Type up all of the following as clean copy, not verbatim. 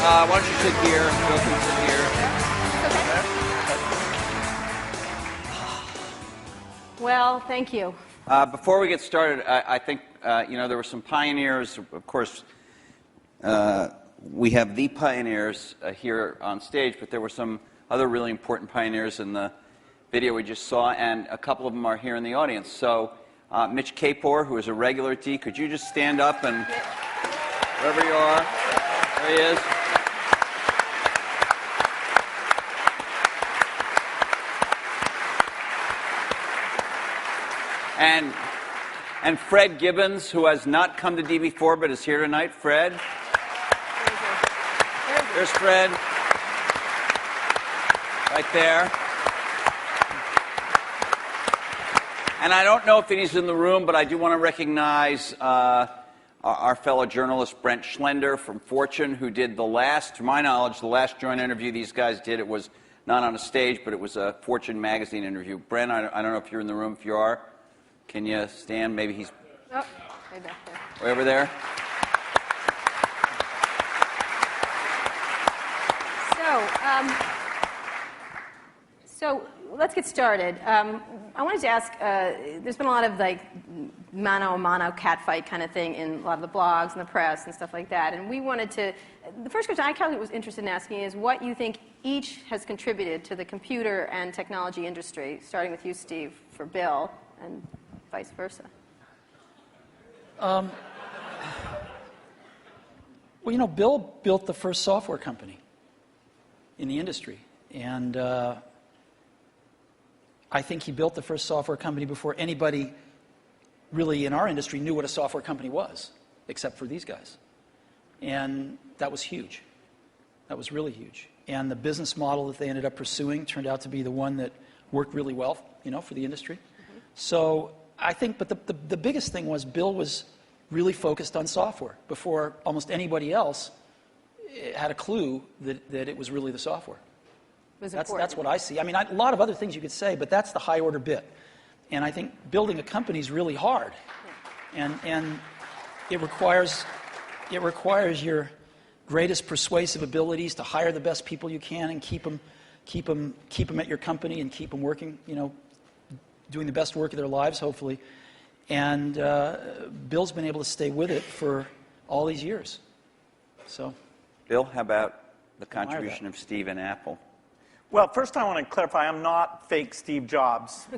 Why don't you sit here? Bill can sit here. Well, thank you. Before we get started, I think there were some pioneers. Of course, we have the pioneers here on stage, but there were some other really important pioneers in the video we just saw, and a couple of them are here in the audience. So, Mitch Kapor, who is a regular at D, could you just stand up and wherever you are? There he is. And Fred Gibbons, who has not come to D before but is here tonight. Fred. There's Fred. Right there. And I don't know if he's in the room, but I do want to recognize our fellow journalist Brent Schlender from Fortune, who did the last, to my knowledge, the last joint interview these guys did. It was not on a stage, but it was a Fortune magazine interview. Brent, I don't know if you're in the room. If you are, can you stand? Maybe he's way back there. Way over there. So let's get started. I wanted to ask, there's been a lot of mano-a-mano catfight kind of thing in a lot of the blogs and the press and stuff like that. And we wanted to, the first question I was interested in asking is what you think each has contributed to the computer and technology industry, starting with you, Steve, for Bill, and vice versa. Well, Bill built the first software company in the industry. And I think he built the first software company before anybody really in our industry knew what a software company was, except for these guys. And that was huge. That was really huge. And the business model that they ended up pursuing turned out to be the one that worked really well, for the industry. Mm-hmm. So I think, but the biggest thing was Bill was really focused on software before almost anybody else had a clue that it was really the software. That's what I see. I mean, a lot of other things you could say, but that's the high order bit. And I think building a company is really hard, and it requires your greatest persuasive abilities to hire the best people you can and keep them at your company and keep them working, doing the best work of their lives, hopefully. And Bill's been able to stay with it for all these years. So, Bill, how about the contribution of Steve and Apple? Well, first I want to clarify, I'm not fake Steve Jobs.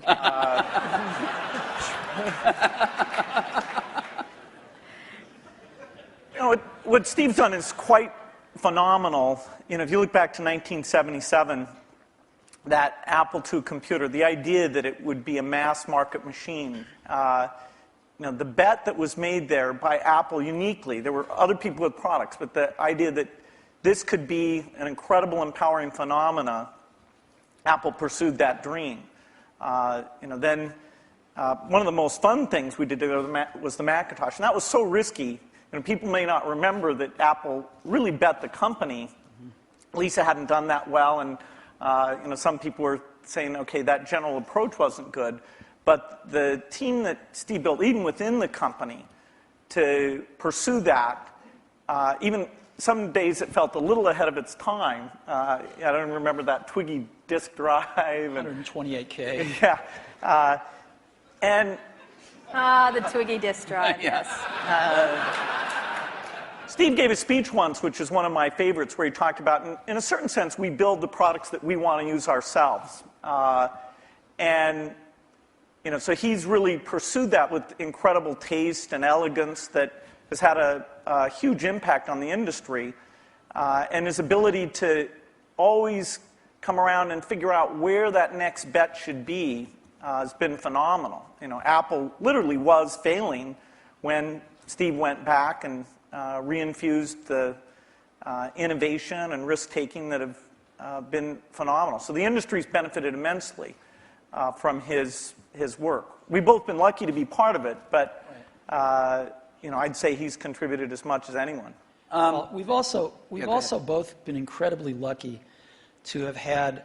What Steve's done is quite phenomenal. If you look back to 1977, that Apple II computer, the idea that it would be a mass market machine, the bet that was made there by Apple uniquely, there were other people with products, but the idea that this could be an incredible, empowering phenomena, Apple pursued that dream. Then one of the most fun things we did was the Macintosh, and that was so risky. People may not remember that Apple really bet the company. Lisa hadn't done that well, and some people were saying, okay, that general approach wasn't good. But the team that Steve built, even within the company, to pursue that, even some days it felt a little ahead of its time. I don't remember that Twiggy disk drive. 128K. Yeah. The Twiggy disk drive, yes. Steve gave a speech once, which is one of my favorites, where he talked about, in a certain sense, we build the products that we want to use ourselves. So he's really pursued that with incredible taste and elegance that has had a huge impact on the industry. And his ability to always come around and figure out where that next bet should be has been phenomenal. Apple literally was failing when Steve went back and reinfused the innovation and risk-taking that have been phenomenal. So the industry's benefited immensely from his work. We've both been lucky to be part of it, but I'd say he's contributed as much as anyone. Well, we've also both been incredibly lucky to have had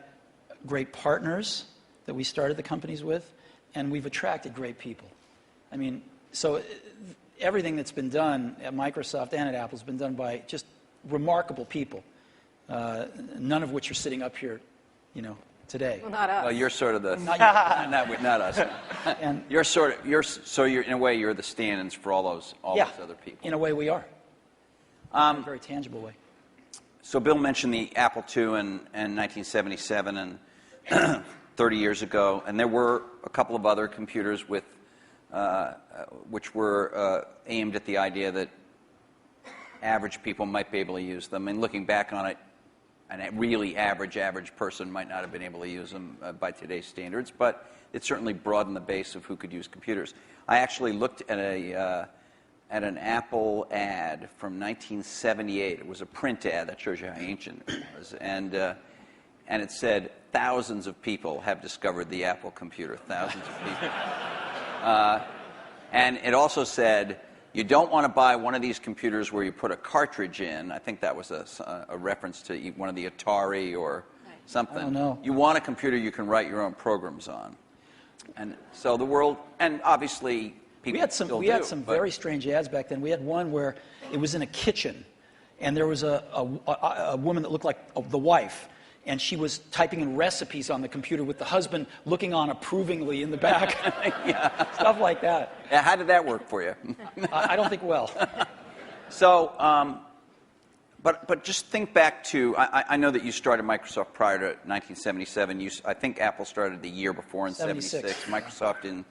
great partners that we started the companies with, and we've attracted great people. I mean, so everything that's been done at Microsoft and at Apple has been done by just remarkable people. none of which are sitting up here, today. Well, not us. Well, you're sort of the Not not us. And You're in a way you're the stand-ins for all those other people. in a way we are. In a very tangible way. So Bill mentioned the Apple II in 1977 and 30 years ago, and there were a couple of other computers with which were aimed at the idea that average people might be able to use them. And looking back on it, a really average person might not have been able to use them by today's standards, but it certainly broadened the base of who could use computers. I actually looked at an Apple ad from 1978. It was a print ad that shows you how ancient it was, and it said thousands of people have discovered the Apple computer. Thousands of people, and it also said, you don't want to buy one of these computers where you put a cartridge in. I think that was a reference to one of the Atari or something. I don't know. You want a computer you can write your own programs on. And so the world, and obviously people We had some very strange ads back then. We had one where it was in a kitchen, and there was a woman that looked like the wife, and she was typing in recipes on the computer with the husband looking on approvingly in the back. Yeah. Stuff like that. Yeah, how did that work for you? I don't think well. So, but just think back to, I know that you started Microsoft prior to 1977. I think Apple started the year before in 76. Microsoft in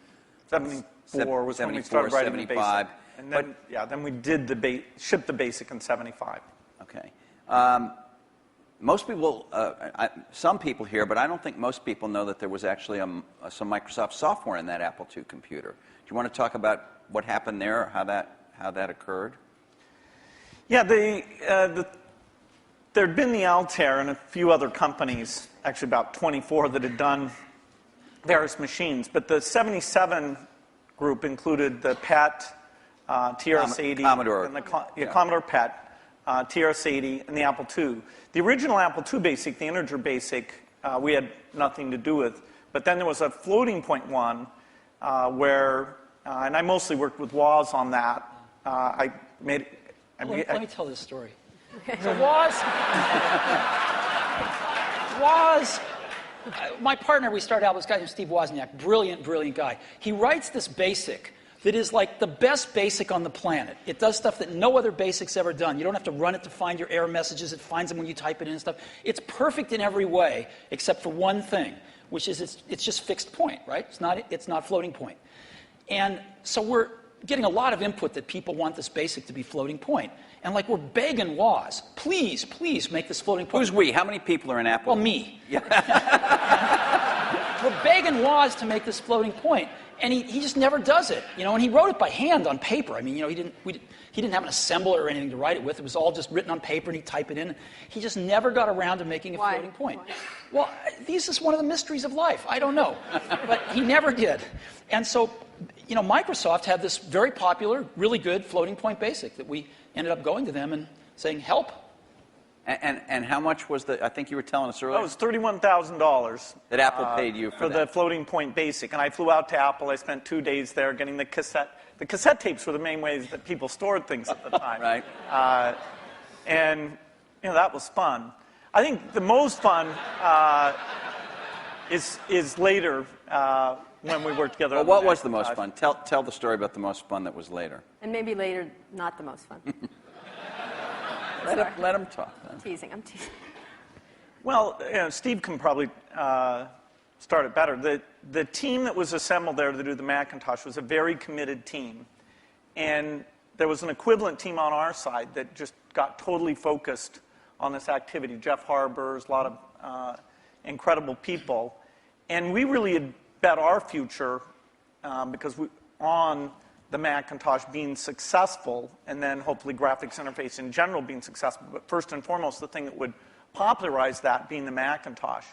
74 was when we started writing the 75. BASIC. And then, then we did shipped the BASIC in 75. Okay. Most people, some people here, but I don't think most people know that there was actually some Microsoft software in that Apple II computer. Do you want to talk about what happened there, or how that occurred? Yeah, there'd been the Altair and a few other companies, actually about 24, that had done various machines. But the 77 group included the PET, TRS-80, Commodore. and Commodore PET, TRS-80, and the Apple II. The original Apple II BASIC, the integer BASIC, we had nothing to do with. But then there was a floating point one where, and I mostly worked with Woz on that. Let me tell this story. So my partner, we started out with this guy named Steve Wozniak, brilliant guy. He writes this BASIC that is like the best BASIC on the planet. It does stuff that no other BASIC's ever done. You don't have to run it to find your error messages. It finds them when you type it in and stuff. It's perfect in every way, except for one thing, which is it's just fixed point, right? It's not floating point. And so we're getting a lot of input that people want this BASIC to be floating point. And like we're begging Woz, please make this floating point. Who's we? How many people are in Apple? Well, me. Yeah. We're begging Woz to make this floating point. And he just never does it, and he wrote it by hand on paper. I mean, he didn't have an assembler or anything to write it with. It was all just written on paper, and he'd type it in. He just never got around to making a floating point. Why? Well, this is one of the mysteries of life. I don't know, but he never did. And so, Microsoft had this very popular, really good floating point BASIC that we ended up going to them and saying, help. And how much was I think you were telling us earlier? That was $31,000. That Apple paid you for that. The floating point BASIC. And I flew out to Apple. I spent 2 days there getting the cassette. The cassette tapes were the main ways that people stored things at the time. Right. And, that was fun. I think the most fun is later when we worked together. Well, what was the most fun? Tell the story about the most fun that was later. And maybe later, not the most fun. Let him talk. I'm teasing. Well, Steve can probably start it better. The team that was assembled there to do the Macintosh was a very committed team. And there was an equivalent team on our side that just got totally focused on this activity. Jeff Harbers, a lot of incredible people. And we really had bet our future because on the Macintosh being successful, and then hopefully graphics interface in general being successful, but first and foremost, the thing that would popularize that being the Macintosh.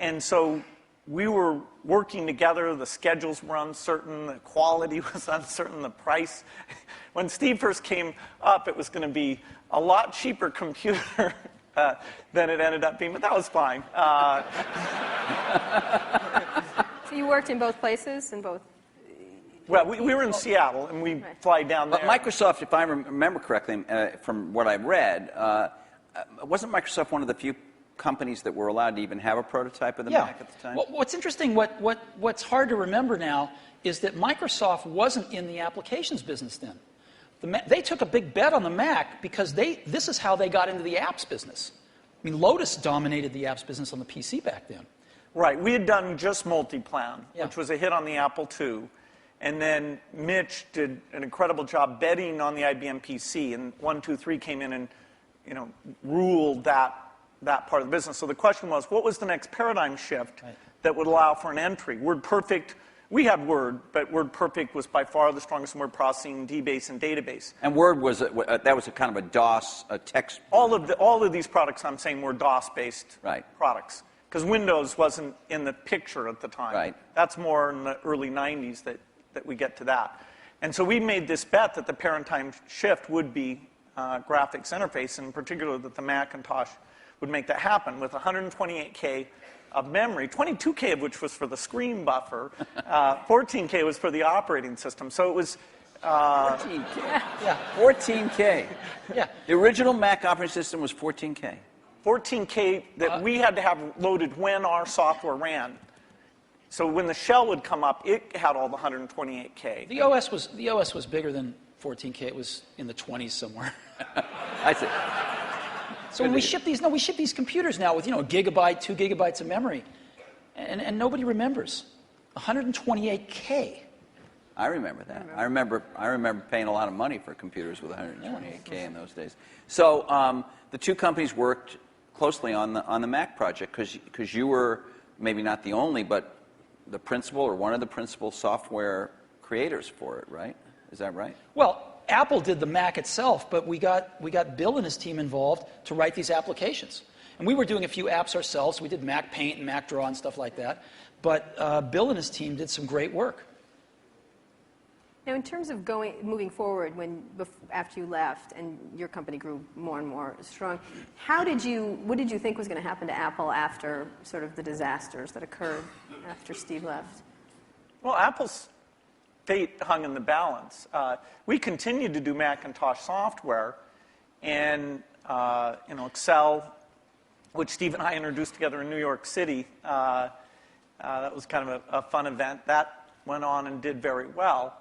And so we were working together, the schedules were uncertain, the quality was uncertain, the price. When Steve first came up, it was going to be a lot cheaper computer than it ended up being, but that was fine. So you worked in both places, in both? Well, we were in Seattle, and we fly down there. But Microsoft, if I remember correctly, from what I read, wasn't Microsoft one of the few companies that were allowed to even have a prototype of the Mac at the time? Well, what's interesting, what's hard to remember now is that Microsoft wasn't in the applications business then. They took a big bet on the Mac because this is how they got into the apps business. I mean, Lotus dominated the apps business on the PC back then. Right. We had done just Multiplan, which was a hit on the Apple II. And then Mitch did an incredible job betting on the IBM PC. And 1, 2, 3 came in and ruled that part of the business. So the question was, what was the next paradigm shift that would allow for an entry? WordPerfect, we had Word, but WordPerfect was by far the strongest in word processing, DBase, and database. And Word was that was a kind of a DOS, a text. All of these products I'm saying were DOS-based products. Because Windows wasn't in the picture at the time. Right. That's more in the early 90s that we get to that. And so we made this bet that the paradigm shift would be graphics interface, and in particular that the Macintosh would make that happen with 128K of memory, 22K of which was for the screen buffer, 14K was for the operating system. So it was... 14K. Yeah. 14K. Yeah. The original Mac operating system was 14K. 14K that we had to have loaded when our software ran. So when the shell would come up, it had all the 128K. The OS was bigger than 14K. It was in the 20s somewhere. I see. So when we ship these computers now with a gigabyte, 2 gigabytes of memory, and nobody remembers 128K. I remember that. I remember paying a lot of money for computers with 128K in those days. So the two companies worked closely on the Mac project because you were maybe not the only, but the principal or one of the principal software creators for it, right? Is that right? Well, Apple did the Mac itself, but we got Bill and his team involved to write these applications. And we were doing a few apps ourselves. We did Mac Paint and Mac Draw and stuff like that. But Bill and his team did some great work. Now, in terms of moving forward, after you left and your company grew more and more strong, what did you think was going to happen to Apple after sort of the disasters that occurred after Steve left? Well, Apple's fate hung in the balance. We continued to do Macintosh software, and Excel, which Steve and I introduced together in New York City. That was kind of a fun event. That went on and did very well.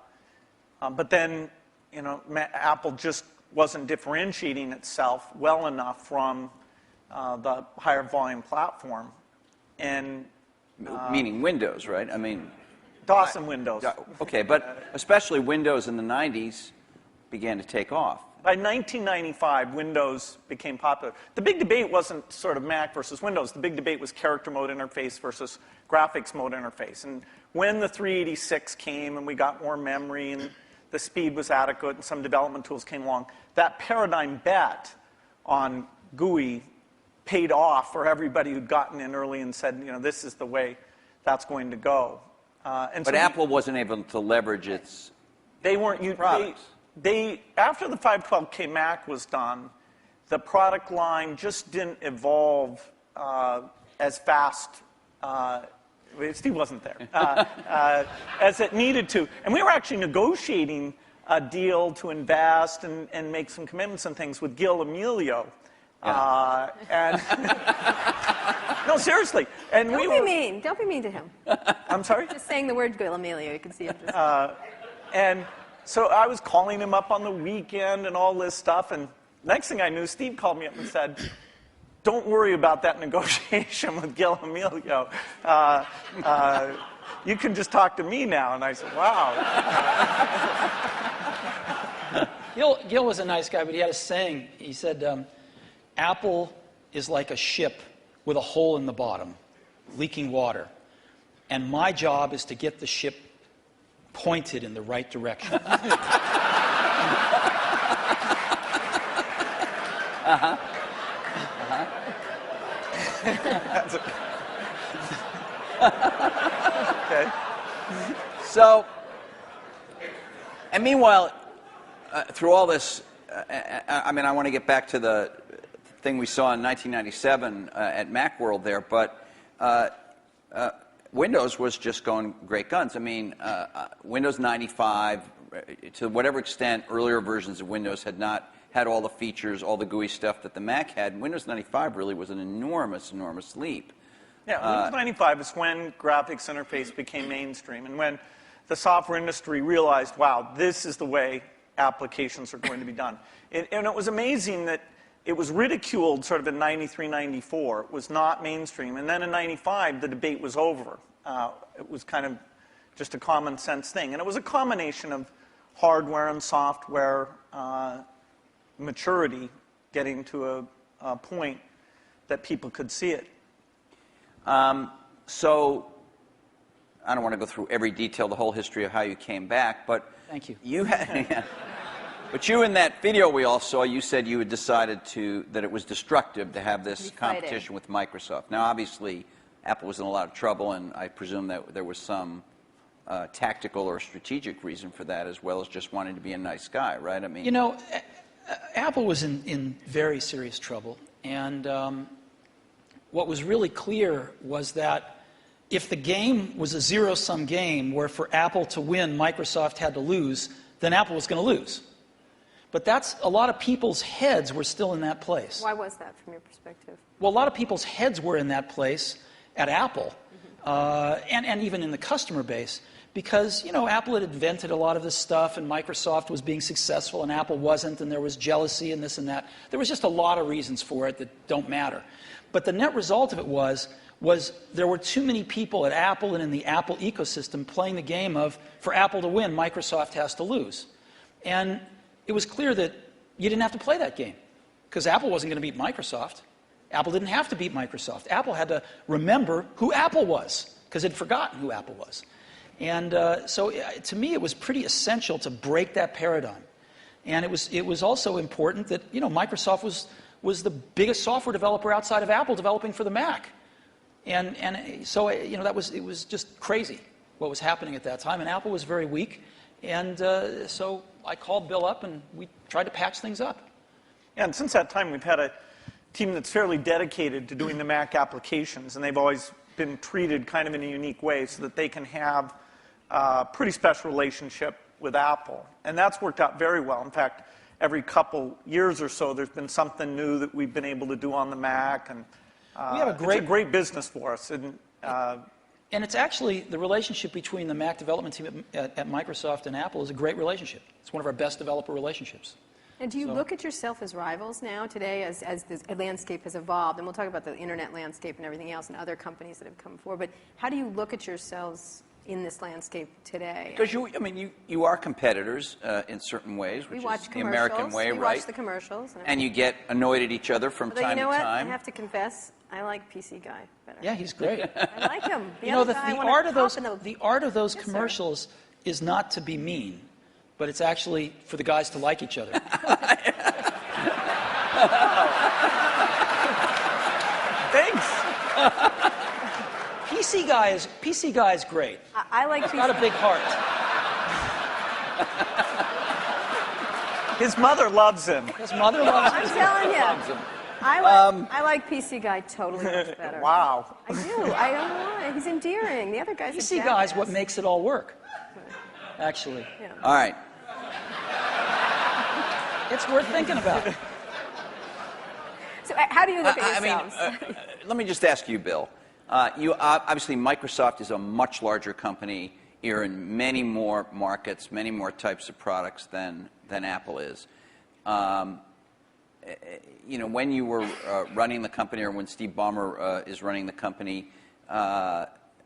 But then, Apple just wasn't differentiating itself well enough from the higher volume platform. And meaning Windows, right? I mean, DOS and Windows. Okay, but especially Windows in the 90s began to take off. By 1995, Windows became popular. The big debate wasn't sort of Mac versus Windows. The big debate was character mode interface versus graphics mode interface. And when the 386 came and we got more memory and the speed was adequate and some development tools came along, that paradigm bet on GUI paid off for everybody who'd gotten in early and said, this is the way that's going to go. But Apple wasn't able to leverage its products. After the 512K Mac was done, the product line just didn't evolve as fast. Steve wasn't there, as it needed to. And we were actually negotiating a deal to invest and make some commitments and things with Gil Amelio. And no, seriously. And Don't be mean. Don't be mean to him. I'm sorry? Just saying the word Gil Amelio, you can see him just... And so I was calling him up on the weekend and all this stuff. And next thing I knew, Steve called me up and said, don't worry about that negotiation with Gil Amelio. You can just talk to me now. And I said, wow. Gil was a nice guy, but he had a saying. He said, Apple is like a ship with a hole in the bottom, leaking water. And my job is to get the ship pointed in the right direction. Okay. So, and meanwhile, through all this, I want to get back to the thing we saw in 1997 at Macworld there, but Windows was just going great guns. I mean, Windows 95, to whatever extent earlier versions of Windows had not had all the features, all the GUI stuff that the Mac had. Windows 95 really was an enormous, enormous leap. Yeah, Windows 95 is when graphics interface became mainstream, and when the software industry realized, wow, this is the way applications are going to be done. And it was amazing that it was ridiculed sort of in 93, 94. It was not mainstream. And then in 95, the debate was over. It was kind of just a common sense thing. And it was a combination of hardware and software maturity getting to a point that people could see it. So I don't want to go through every detail, the whole history of how you came back, but Thank you. You had, but you in that video we all saw, you said you had decided that it was destructive to have this competition with Microsoft. Now, obviously, Apple was in a lot of trouble, and I presume that there was some tactical or strategic reason for that, as well as just wanting to be a nice guy, right? I mean, you know, Apple was in very serious trouble, and what was really clear was that if the game was a zero-sum game where for Apple to win, Microsoft had to lose, then Apple was going to lose. But a lot of people's heads were still in that place. Why was that from your perspective? Well, a lot of people's heads were in that place at Apple, and even in the customer base, because, you know, Apple had invented a lot of this stuff, and Microsoft was being successful, and Apple wasn't, and there was jealousy and this and that. There was just a lot of reasons for it that don't matter. But the net result of it was there were too many people at Apple and in the Apple ecosystem playing the game of, for Apple to win, Microsoft has to lose. And it was clear that you didn't have to play that game, because Apple wasn't going to beat Microsoft. Apple didn't have to beat Microsoft. Apple had to remember who Apple was, because it had forgotten who Apple was. And so to me, it was pretty essential to break that paradigm. And it was also important that, you know, Microsoft was the biggest software developer outside of Apple developing for the Mac. And so, you know, it was just crazy what was happening at that time. And Apple was very weak. And so I called Bill up, and we tried to patch things up. Yeah, and since that time, we've had a team that's fairly dedicated to doing the Mac applications, and they've always been treated kind of in a unique way so that they can have a pretty special relationship with Apple. And that's worked out very well. In fact, every couple years or so, there's been something new that we've been able to do on the Mac, and we have it's a great business for us. And it's actually, the relationship between the Mac development team at Microsoft and Apple is a great relationship. It's one of our best developer relationships. And do you look at yourself as rivals now today as this landscape has evolved? And we'll talk about the internet landscape and everything else and other companies that have come forward. But how do you look at yourselves in this landscape today? because you are competitors in certain ways, which is the American way, right? We watch the commercials. And you get annoyed at each other from Although, time you know to what? time. I have to confess, I like PC Guy better. Yeah, he's great. I like him. You know, the art of those Yes, commercials is not to be mean, but it's actually for the guys to like each other. Thanks. PC Guy is great. I like He's got a big heart. His mother loves him. His mother loves I'm him. telling you. I like PC Guy totally much better. Wow. I do. I don't know why. He's endearing. The other guy's PC a Guy is what jackass. makes it all work, actually. Yeah. All right. It's worth thinking about. So how do you look at yourselves? Let me just ask you, Bill. Obviously, Microsoft is a much larger company. You're in many more markets, many more types of products than Apple is. You know, when you were running the company, or when Steve Ballmer is running the company,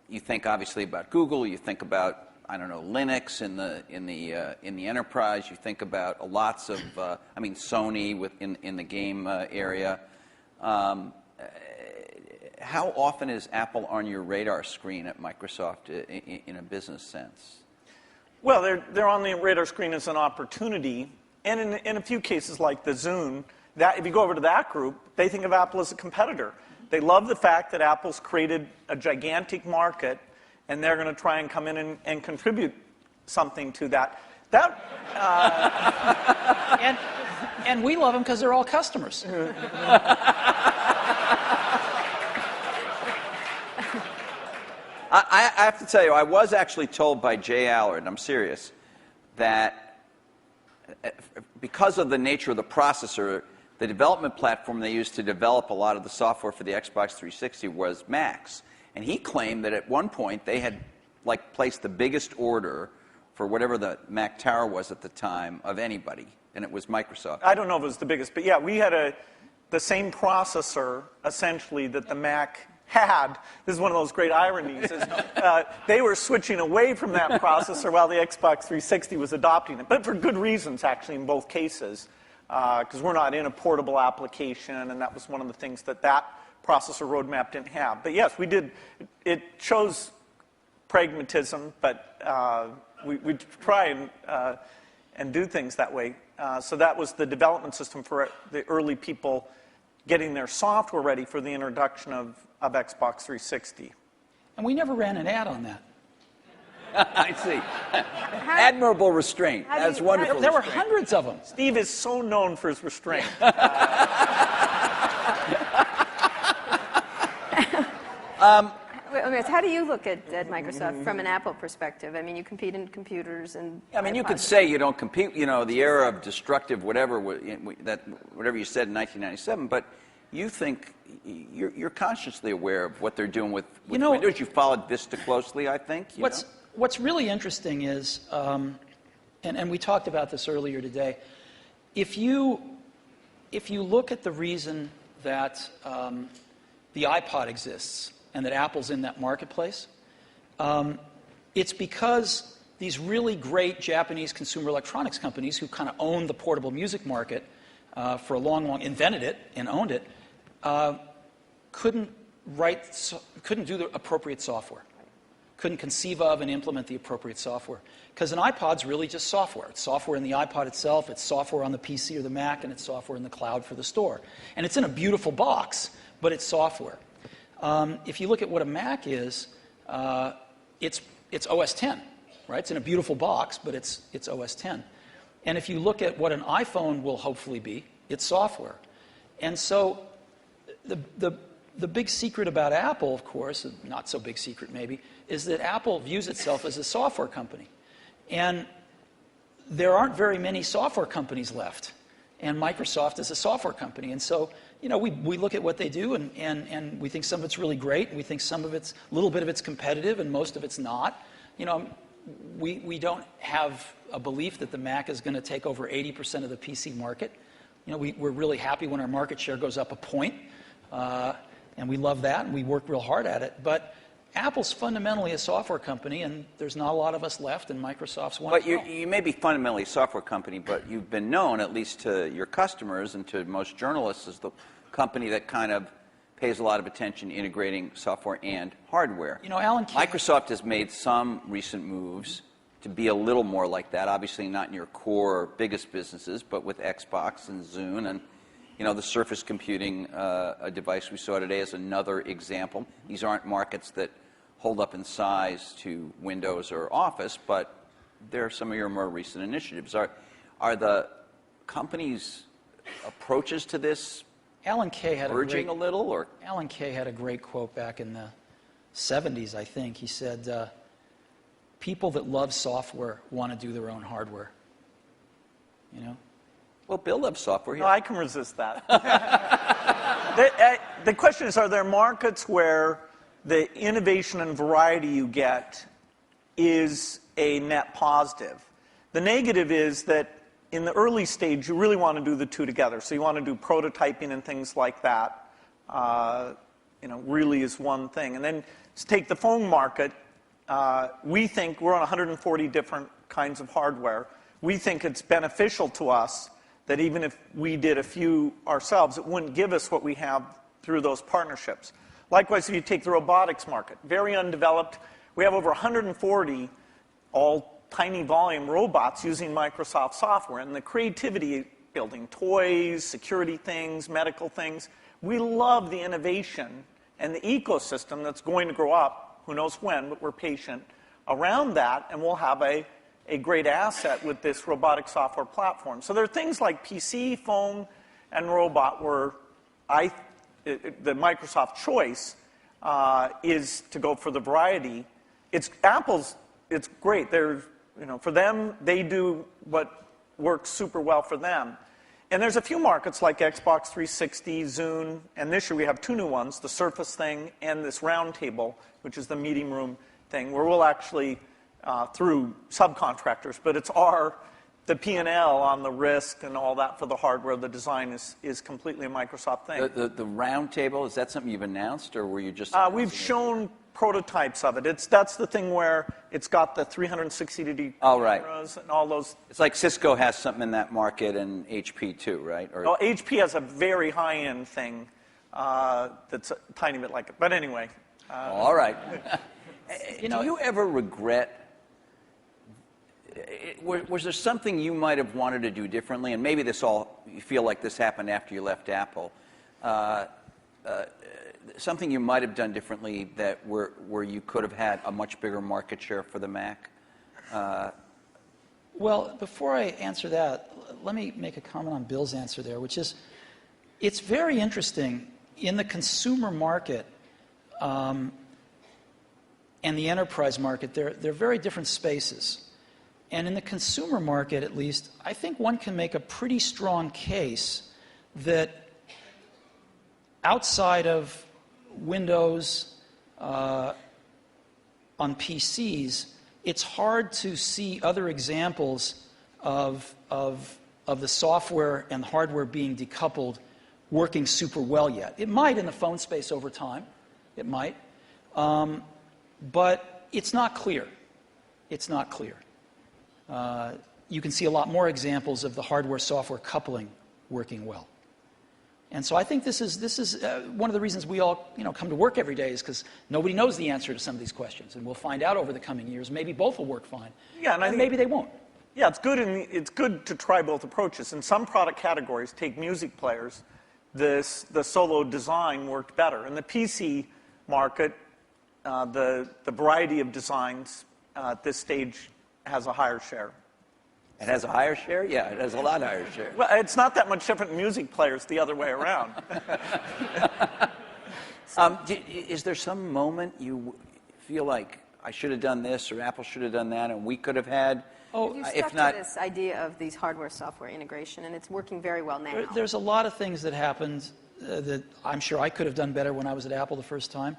you think obviously about Google. You think about, I don't know, Linux in the enterprise. You think about lots of, Sony in the game area. How often is Apple on your radar screen at Microsoft in a business sense? Well, they're on the radar screen as an opportunity, and in a few cases like the Zune, that if you go over to that group, they think of Apple as a competitor. They love the fact that Apple's created a gigantic market, and they're going to try and come in and contribute something to that. And we love them because they're all customers. I have to tell you, I was actually told by Jay Allard, and I'm serious, that because of the nature of the processor, the development platform they used to develop a lot of the software for the Xbox 360 was Macs. And he claimed that at one point they had like placed the biggest order for whatever the Mac Tower was at the time of anybody, and it was Microsoft. I don't know if it was the biggest, but yeah, we had the same processor, essentially, that the Mac had. This is one of those great ironies. They were switching away from that processor while the Xbox 360 was adopting it, but for good reasons, actually, in both cases, because we're not in a portable application, and that was one of the things that processor roadmap didn't have. But yes, we did. It shows pragmatism, but we try and do things that way. So that was the development system for the early people getting their software ready for the introduction of Xbox 360. And we never ran an ad on that. I see. Admirable restraint. That's wonderful. There were hundreds of them. Steve is so known for his restraint. How do you look at Microsoft from an Apple perspective? I mean, you compete in computers and. I mean, you could say you don't compete. You know, the era of destructive whatever whatever you said in 1997, but you think you're consciously aware of what they're doing with Windows. You followed Vista closely, I think. What's really interesting is, and we talked about this earlier today. If you look at the reason that the iPod exists and that Apple's in that marketplace, it's because these really great Japanese consumer electronics companies who kind of owned the portable music market for a long, invented it and owned it, couldn't do the appropriate software, couldn't conceive of and implement the appropriate software. Because an iPod's really just software. It's software in the iPod itself, it's software on the PC or the Mac, and it's software in the cloud for the store. And it's in a beautiful box, but it's software. If you look at what a Mac is, it's OS 10, right? It's in a beautiful box, but it's OS 10. And if you look at what an iPhone will hopefully be, it's software. And so the big secret about Apple, of course, not so big secret maybe, is that Apple views itself as a software company. And there aren't very many software companies left. And Microsoft is a software company. And so, we look at what they do, and we think some of it's really great, and we think some of it's, a little bit of it's competitive, and most of it's not. We don't have a belief that the Mac is going to take over 80% of the PC market. We're really happy when our market share goes up a point, and we love that, and we work real hard at it. But Apple's fundamentally a software company, and there's not a lot of us left, and Microsoft's one. But you may be fundamentally a software company, but you've been known, at least to your customers and to most journalists, as the company that kind of pays a lot of attention integrating software and hardware. Alan Kay, Microsoft has made some recent moves to be a little more like that. Obviously not in your core biggest businesses, but with Xbox and Zune and the Surface computing a device we saw today is another example. These aren't markets that hold up in size to Windows or Office, but they're some of your more recent initiatives. Are the company's approaches to this Alan Kay had urging a little, or? Alan Kay had a great quote back in the 70s, I think. He said, people that love software want to do their own hardware. Well, Bill loves software. No, I can resist that. The question is, are there markets where the innovation and variety you get is a net positive? The negative is that in the early stage, you really want to do the two together. So you want to do prototyping and things like that, really is one thing. And then to take the phone market, we think we're on 140 different kinds of hardware. We think it's beneficial to us that even if we did a few ourselves, it wouldn't give us what we have through those partnerships. Likewise, if you take the robotics market, very undeveloped. We have over 140 all tiny volume robots using Microsoft software. And the creativity, building toys, security things, medical things. We love the innovation and the ecosystem that's going to grow up, who knows when, but we're patient, around that, and we'll have a great asset with this robotic software platform. So there are things like PC, phone, and robot where the Microsoft choice is to go for the variety. It's great. For them, they do what works super well for them. And there's a few markets like Xbox 360, Zune, and this year we have 2 new ones, the Surface thing and this round table, which is the meeting room thing, where we'll actually, through subcontractors, but it's the P&L on the risk and all that for the hardware. The design is completely a Microsoft thing. The round table, is that something you've announced, or were you just... We've shown prototypes of it. That's the thing where it's got the 360-degree cameras and all those. It's like Cisco has something in that market and HP too, right? Or... Oh, HP has a very high-end thing that's a tiny bit like it. But anyway. All right. Do you ever regret... Was there something you might have wanted to do differently? And maybe you feel like this happened after you left Apple. Something you might have done differently where you could have had a much bigger market share for the Mac? Well, before I answer that, let me make a comment on Bill's answer there, which is, it's very interesting in the consumer market and the enterprise market. They're very different spaces. And in the consumer market, at least, I think one can make a pretty strong case that outside of Windows on PCs, it's hard to see other examples of the software and hardware being decoupled working super well yet. It might in the phone space over time. It might. But it's not clear. It's not clear. You can see a lot more examples of the hardware-software coupling working well. And so I think this is one of the reasons we all come to work every day, is because nobody knows the answer to some of these questions, and we'll find out over the coming years. Maybe both will work fine, yeah, and I think, maybe they won't. Yeah, it's good to try both approaches. In some product categories, take music players, the solo design worked better. In the PC market, the variety of designs at this stage has a higher share. It has a higher share? Yeah, it has a lot higher share. Well, it's not that much different in music players the other way around. Is there some moment you feel like I should have done this or Apple should have done that and we could have had? You stuck to this idea of these hardware-software integration, and it's working very well now. There's a lot of things that happened that I'm sure I could have done better when I was at Apple the first time,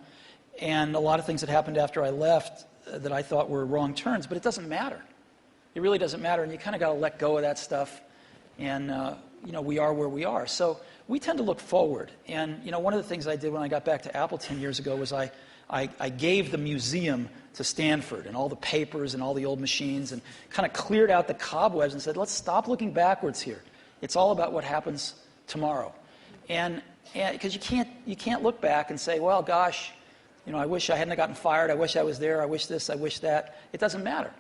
and a lot of things that happened after I left that I thought were wrong turns, but it doesn't matter. It really doesn't matter, and you kind of got to let go of that stuff, and we are where we are. So we tend to look forward, and one of the things I did when I got back to Apple 10 years ago was I gave the museum to Stanford and all the papers and all the old machines and kind of cleared out the cobwebs and said, let's stop looking backwards here. It's all about what happens tomorrow. And because you can't look back and say, well, gosh, I wish I hadn't gotten fired. I wish I was there. I wish this. I wish that. It doesn't matter.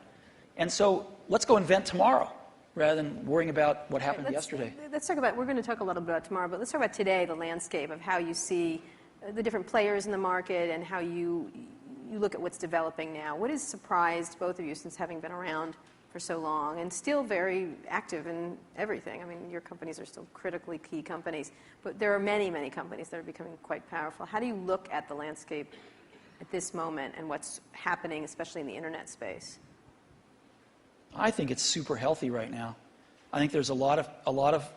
And so let's go invent tomorrow rather than worrying about what happened yesterday. Let's talk about, we're going to talk a little bit about tomorrow, but let's talk about today, the landscape of how you see the different players in the market and how you look at what's developing now. What has surprised both of you since having been around for so long and still very active in everything? I mean, your companies are still critically key companies, but there are many, many companies that are becoming quite powerful. How do you look at the landscape at this moment and what's happening, especially in the internet space? I think it's super healthy right now. I think there's a lot of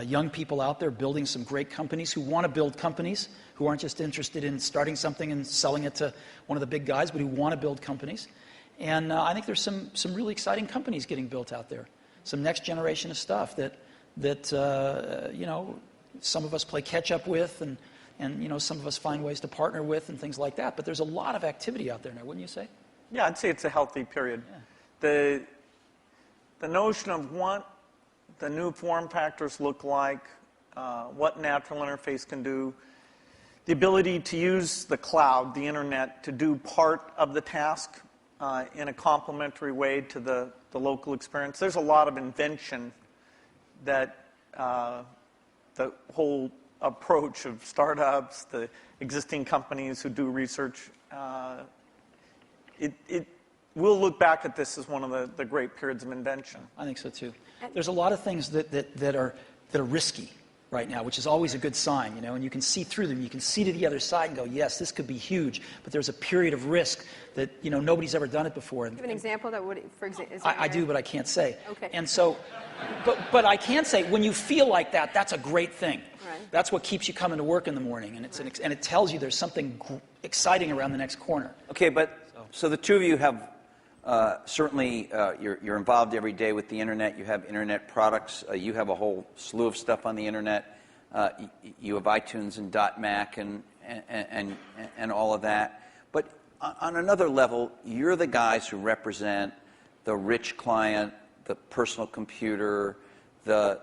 young people out there building some great companies who want to build companies, who aren't just interested in starting something and selling it to one of the big guys, but who want to build companies. And I think there's some really exciting companies getting built out there, some next generation of stuff that some of us play catch up with, and some of us find ways to partner with and things like that. But there's a lot of activity out there now, wouldn't you say? Yeah, I'd say it's a healthy period. Yeah. The notion of what the new form factors look like, what natural interface can do, the ability to use the cloud, the internet, to do part of the task in a complementary way to the local experience. There's a lot of invention that the whole approach of startups, the existing companies who do research, we'll look back at this as one of the great periods of invention. I think so too. There's a lot of things that are risky. right now, which is always a good sign, you know, and you can see through them. You can see to the other side and go, yes, this could be huge, but there's a period of risk that, you know, nobody's ever done it before. Do you have an example that would, for example? I do, but I can't say. Okay. And so, but I can say, when you feel like that, that's a great thing. Right. That's what keeps you coming to work in the morning, and and it tells you there's something exciting around the next corner. Okay, but so the two of you have certainly you're involved every day with the internet. You have internet products. You have a whole slew of stuff on the internet. You have iTunes and .Mac and all of that. But on another level, you're the guys who represent the rich client, the personal computer, the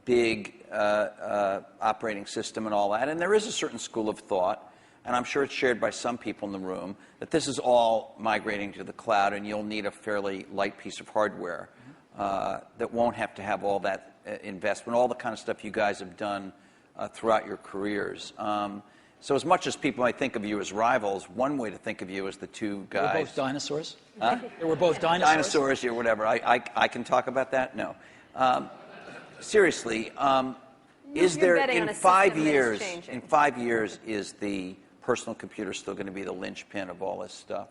big operating system and all that. And there is a certain school of thought, and I'm sure it's shared by some people in the room, that this is all migrating to the cloud, and you'll need a fairly light piece of hardware that won't have to have all that investment, all the kind of stuff you guys have done throughout your careers. So as much as people might think of you as rivals, one way to think of you as the two guys. We're both dinosaurs. Huh? They were both dinosaurs. Dinosaurs, or whatever. I can talk about that? No. Seriously, is there in 5 years? In 5 years, is the personal computer still going to be the linchpin of all this stuff?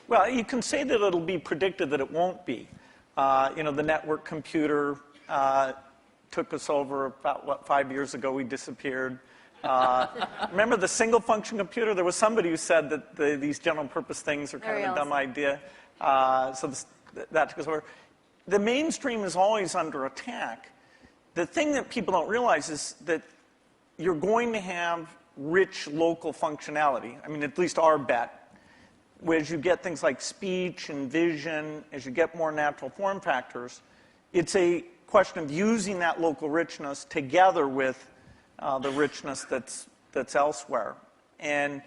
Well, you can say that it'll be predicted that it won't be. The network computer took us over about, 5 years ago we disappeared. Remember the single function computer? There was somebody who said that these general purpose things are kind of a dumb idea. That took us over. The mainstream is always under attack. The thing that people don't realize is that you're going to have rich local functionality. I mean, at least our bet. As you get things like speech and vision, as you get more natural form factors, it's a question of using that local richness together with the richness that's elsewhere. And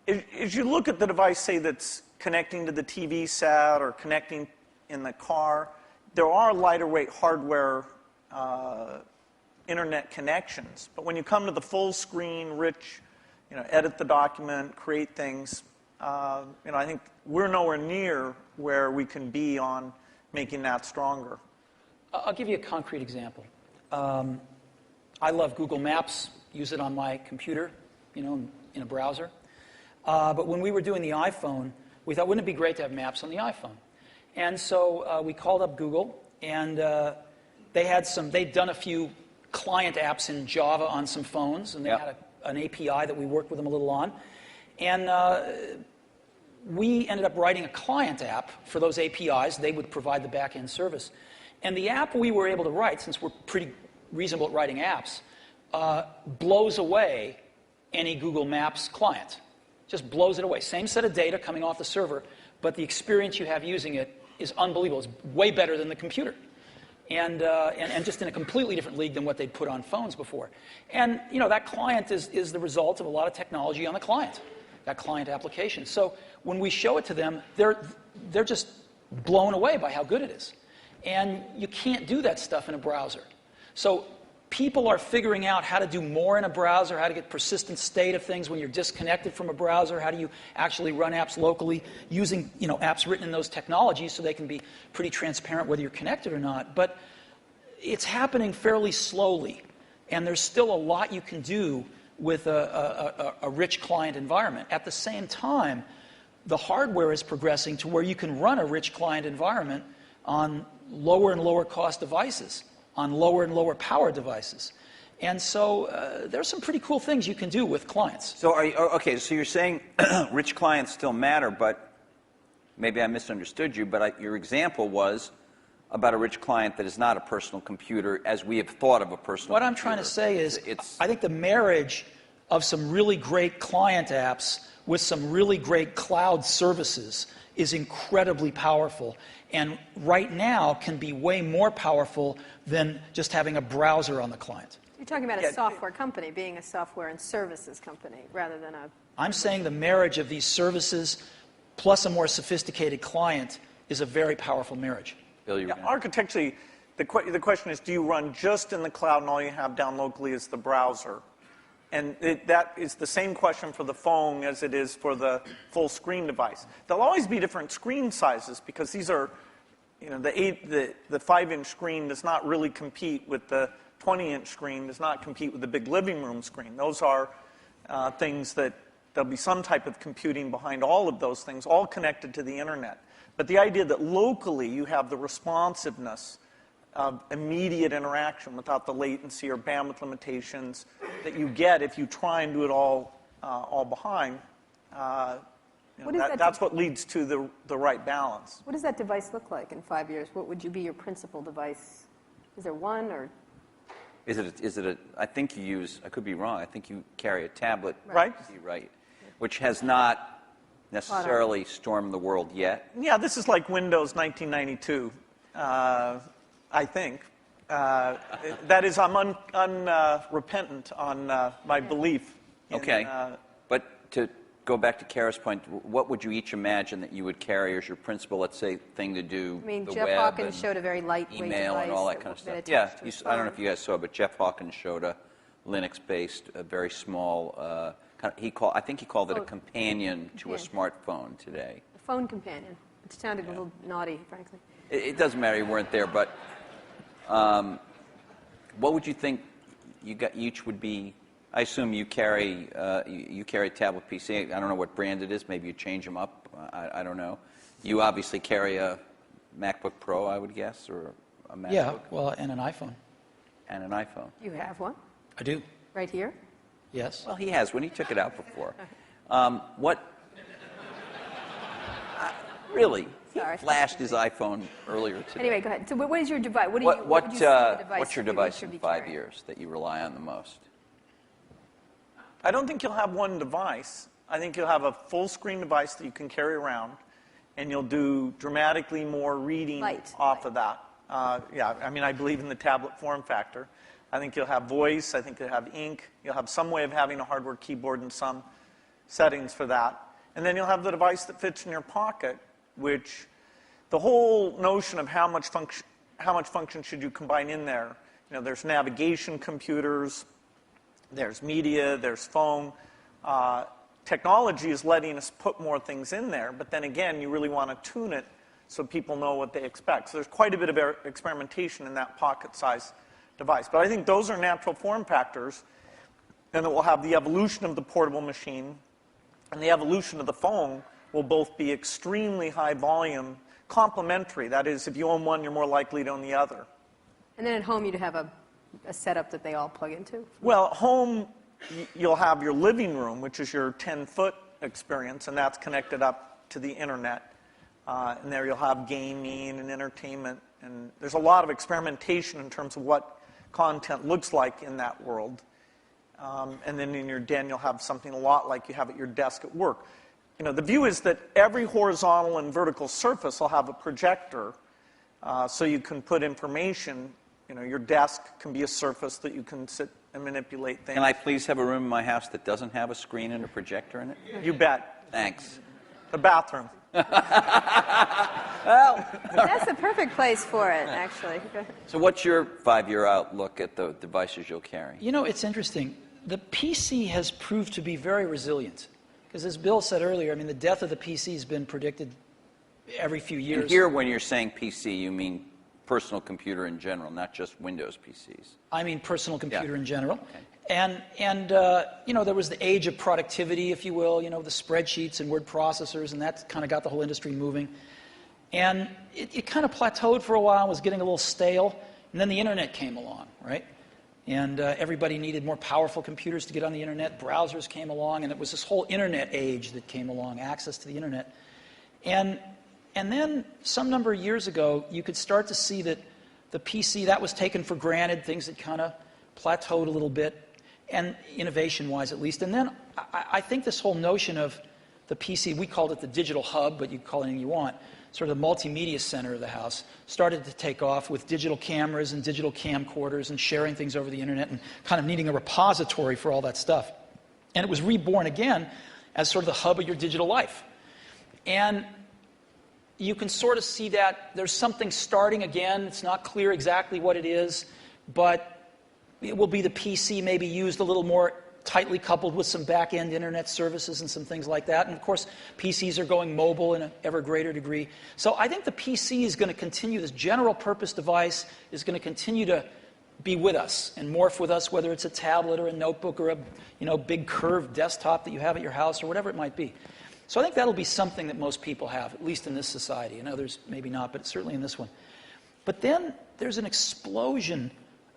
as you look at the device, say, that's connecting to the TV set or connecting in the car, there are lighter weight hardware internet connections. But when you come to the full screen, rich, edit the document, create things, I think we're nowhere near where we can be on making that stronger. I'll give you a concrete example. I love Google Maps, use it on my computer, in a browser. But when we were doing the iPhone, we thought, wouldn't it be great to have maps on the iPhone? And so we called up Google, and they'd done a few client apps in Java on some phones, and they had an API that we worked with them a little on. And we ended up writing a client app for those APIs. They would provide the back-end service. And the app we were able to write, since we're pretty reasonable at writing apps, blows away any Google Maps client. Just blows it away. Same set of data coming off the server, but the experience you have using it is unbelievable. It's way better than the computer. And just in a completely different league than what they'd put on phones before. And, that client is the result of a lot of technology on the client, that client application. So when we show it to them, they're just blown away by how good it is. And you can't do that stuff in a browser. So people are figuring out how to do more in a browser, how to get persistent state of things when you're disconnected from a browser, how do you actually run apps locally using apps written in those technologies so they can be pretty transparent whether you're connected or not. But it's happening fairly slowly, and there's still a lot you can do with a rich client environment. At the same time, the hardware is progressing to where you can run a rich client environment on lower and lower cost devices, on lower and lower power devices. And so there's some pretty cool things you can do with clients. So so you're saying rich clients still matter, but maybe I misunderstood you, but your example was about a rich client that is not a personal computer as we have thought of a personal What computer. I'm trying to say is I think the marriage of some really great client apps with some really great cloud services is incredibly powerful, and right now can be way more powerful than just having a browser on the client. You're talking about a software company being a software and services company rather than a... I'm saying the marriage of these services plus a more sophisticated client is a very powerful marriage. Bill, architecturally, the question is, do you run just in the cloud and all you have down locally is the browser? And that is the same question for the phone as it is for the full screen device. There'll always be different screen sizes because these are, the 5-inch screen does not really compete with the 20-inch screen does not compete with the big living room screen. Those are things that there'll be some type of computing behind all of those things, all connected to the internet. But the idea that locally you have the responsiveness of immediate interaction without the latency or bandwidth limitations that you get if you try and do it all behind, that's what leads to the right balance. What does that device look like in 5 years? What would be your principal device? Is there one, or? Is it a, I think you use, I could be wrong, I think you carry a tablet. Right. Right. Which has not necessarily stormed the world yet. Yeah, this is like Windows 1992, I think. That is, I'm unrepentant on my belief in, Okay. But to go back to Kara's point, what would you each imagine that you would carry as your principal, let's say, thing to do I mean, the Jeff web Hawkins and showed a very lightweight email device and all that kind of stuff? Yeah, I don't know if you guys saw, but Jeff Hawkins showed a Linux-based, a very small, I think he called it a companion to a smartphone today. A phone companion. It sounded a little naughty, frankly. It doesn't matter, you weren't there, but what would you think each would be? I assume you carry a tablet PC. I don't know what brand it is. Maybe you change them up. I don't know. You obviously carry a MacBook Pro, I would guess, or a MacBook. Yeah, well, and an iPhone. And an iPhone. You have one? I do. Right here? Yes. Well, he has when he took it out before. Really? Sorry. He flashed his iPhone earlier today. Anyway, go ahead. So what is your device? What would you say the device what's your that people device should in be 5 carrying? years that you rely on the most? I don't think you'll have one device. I think you'll have a full-screen device that you can carry around, and you'll do dramatically more reading off of that. Yeah, I mean, I believe in the tablet form factor. I think you'll have voice. I think you'll have ink. You'll have some way of having a hardware keyboard and some settings for that. And then you'll have the device that fits in your pocket, which the whole notion of how much function should you combine in there. You know, there's navigation computers, there's media, there's phone. Technology is letting us put more things in there, but then again, you really want to tune it so people know what they expect. So there's quite a bit of experimentation in that pocket-sized device. But I think those are natural form factors, and it will have the evolution of the portable machine and the evolution of the phone will both be extremely high volume, complementary. That is, if you own one, you're more likely to own the other. And then at home, you'd have a setup that they all plug into? Well, at home, you'll have your living room, which is your 10-foot experience, and that's connected up to the internet. And there you'll have gaming and entertainment. And there's a lot of experimentation in terms of what content looks like in that world. And then in your den, you'll have something a lot like you have at your desk at work. You know, the view is that every horizontal and vertical surface will have a projector, so you can put information. You know, your desk can be a surface that you can sit and manipulate things. Can I please have a room in my house that doesn't have a screen and a projector in it? You bet. Thanks. The bathroom. Well, That's the perfect place for it, actually. so what's your 5-year outlook at the devices you'll carry? You know, it's interesting. The PC has proved to be very resilient. Because as Bill said earlier, I mean, the death of the PC has been predicted every few years. And here, when you're saying PC, you mean personal computer in general, not just Windows PCs. I mean personal computer Yeah. in general. Okay. And you know, there was the age of productivity, if you will, you know, the spreadsheets and word processors, and that kind of got the whole industry moving. And it kind of plateaued for a while, was getting a little stale, and then the internet came along, right? And everybody needed more powerful computers to get on the internet. Browsers came along, and it was this whole internet age that came along, access to the internet. And then some number of years ago, you could start to see that the PC, that was taken for granted, things had kind of plateaued a little bit, and innovation-wise at least. And then I think this whole notion of the PC, we called it the digital hub, but you can call it anything you want, sort of the multimedia center of the house, started to take off with digital cameras and digital camcorders and sharing things over the internet and kind of needing a repository for all that stuff. And it was reborn again as sort of the hub of your digital life. And you can sort of see that there's something starting again. It's not clear exactly what it is, but it will be the PC maybe used a little more tightly coupled with some back-end internet services and some things like that. And of course, PCs are going mobile in an ever greater degree. So I think the PC is going to continue, this general purpose device is going to continue to be with us and morph with us, whether it's a tablet or a notebook or a big curved desktop that you have at your house or whatever it might be. So I think that'll be something that most people have, at least in this society. In others, maybe not, but certainly in this one. But then there's an explosion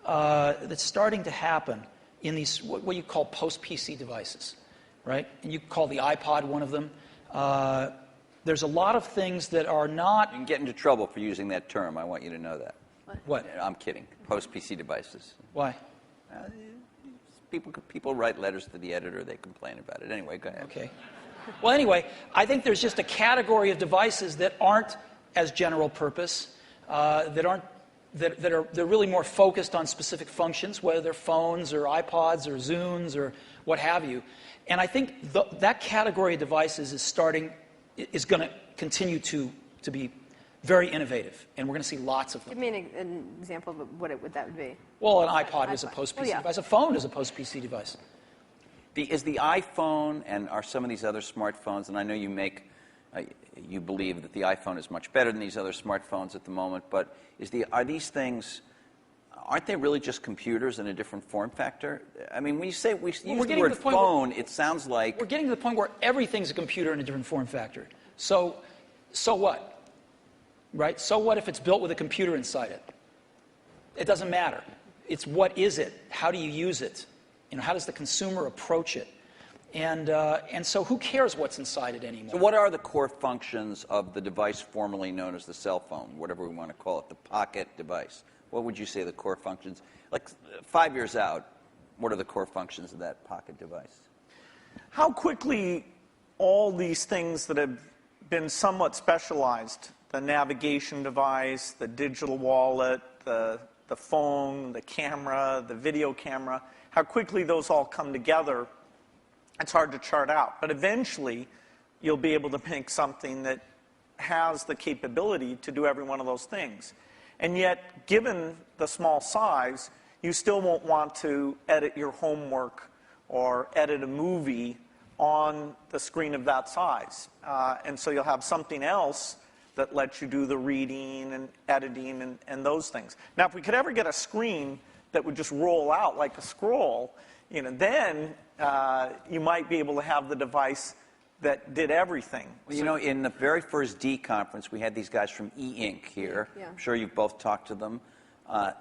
that's starting to happen in these, what you call post-PC devices, right? And you call the iPod one of them. There's a lot of things that are not... You can get into trouble for using that term. I want you to know that. What? I'm kidding. Post-PC devices. Why? People write letters to the editor. They complain about it. Anyway, go ahead. Okay. Well, anyway, I think there's just a category of devices that aren't as general purpose, they're really more focused on specific functions, whether they're phones or iPods or Zunes or what have you. And I think that category of devices is going to continue to be very innovative, and we're going to see lots of them. Give me an example of what that would be. Well, an iPod is a post-PC device. A phone is a post-PC device. Is the iPhone and are some of these other smartphones, and I know you believe that the iPhone is much better than these other smartphones at the moment, but are these things, aren't they really just computers in a different form factor? I mean, when you say we use the word phone, it sounds like... We're getting to the point where everything's a computer in a different form factor. So what? Right? So what if it's built with a computer inside it? It doesn't matter. It's what is it? How do you use it? How does the consumer approach it? And so who cares what's inside it anymore? So what are the core functions of the device formerly known as the cell phone, whatever we want to call it, the pocket device? What would you say the core functions? Like 5 years out, what are the core functions of that pocket device? How quickly all these things that have been somewhat specialized, the navigation device, the digital wallet, the phone, the camera, the video camera, how quickly those all come together, it's hard to chart out. But eventually, you'll be able to make something that has the capability to do every one of those things. And yet, given the small size, you still won't want to edit your homework or edit a movie on the screen of that size. And so you'll have something else that lets you do the reading and editing and those things. Now, if we could ever get a screen that would just roll out like a scroll, then you might be able to have the device that did everything. Well, in the very first D conference, we had these guys from E-Ink here. Yeah. I'm sure you've both talked to them.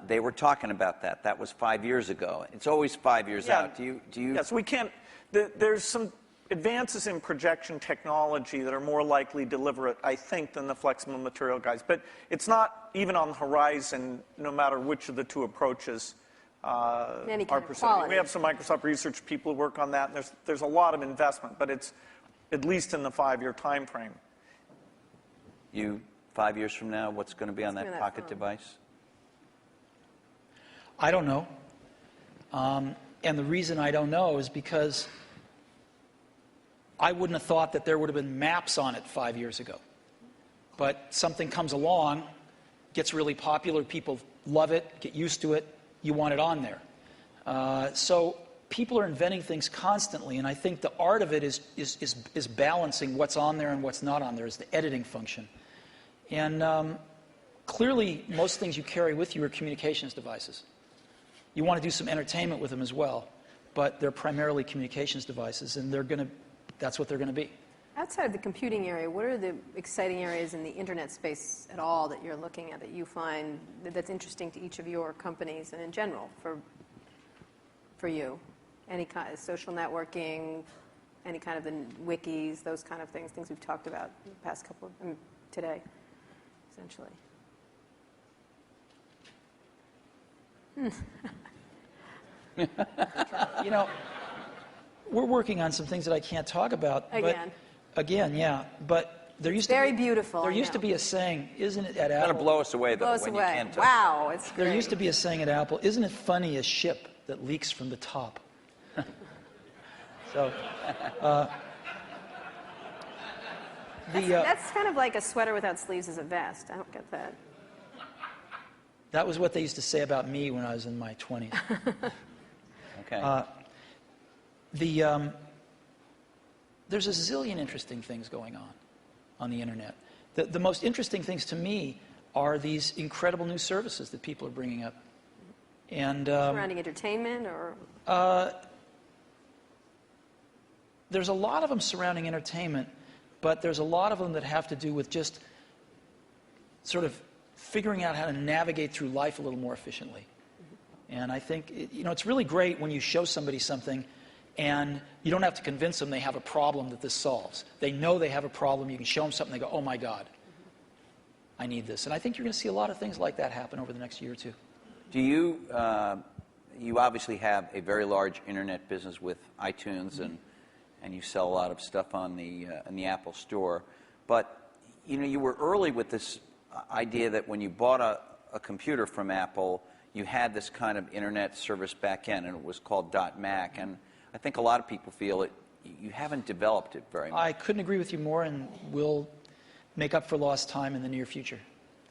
They were talking about that. That was 5 years ago. It's always 5 years out. Do you? Yes, we can't. There's some advances in projection technology that are more likely to deliver it, I think, than the flexible material guys. But it's not even on the horizon, no matter which of the two approaches are pursued. We have some Microsoft research people who work on that, and there's a lot of investment, but it's at least in the 5-year time frame. 5 years from now, what's going to be on that pocket device? I don't know. And the reason I don't know is because I wouldn't have thought that there would have been maps on it 5 years ago. But something comes along, gets really popular, people love it, get used to it, you want it on there. So people are inventing things constantly, and I think the art of it is balancing what's on there and what's not on there, is the editing function. And clearly, most things you carry with you are communications devices. You want to do some entertainment with them as well, but they're primarily communications devices, and that's what they're going to be. Outside of the computing area, what are the exciting areas in the internet space at all that you're looking at that you find that's interesting to each of your companies and in general for you? Any kind of social networking, any kind of the wikis, those kind of things we've talked about in the past today, essentially. We're working on some things that I can't talk about. Again, yeah. But there used very beautiful. There used to be a saying, isn't it, at Apple? It's going to blow us away, though, blow us when away. you can't talk. Wow, it's great. There used to be a saying at Apple, isn't it funny, a ship that leaks from the top? So, that's kind of like a sweater without sleeves is a vest. I don't get that. That was what they used to say about me when I was in my 20s. Okay. There's a zillion interesting things going on the internet. The most interesting things to me are these incredible new services that people are bringing up. And Surrounding entertainment, or? There's a lot of them surrounding entertainment, but there's a lot of them that have to do with just sort of figuring out how to navigate through life a little more efficiently. And I think, it's really great when you show somebody something and you don't have to convince them they have a problem that this solves. They know they have a problem. You can show them something, they go, oh my God, I need this. And I think you're going to see a lot of things like that happen over the next year or two. Do you, you obviously have a very large internet business with iTunes, and you sell a lot of stuff on in the Apple Store. But, you were early with this idea that when you bought a computer from Apple, you had this kind of internet service back end, and it was called .Mac. And I think a lot of people feel you haven't developed it very much. I couldn't agree with you more, and we'll make up for lost time in the near future.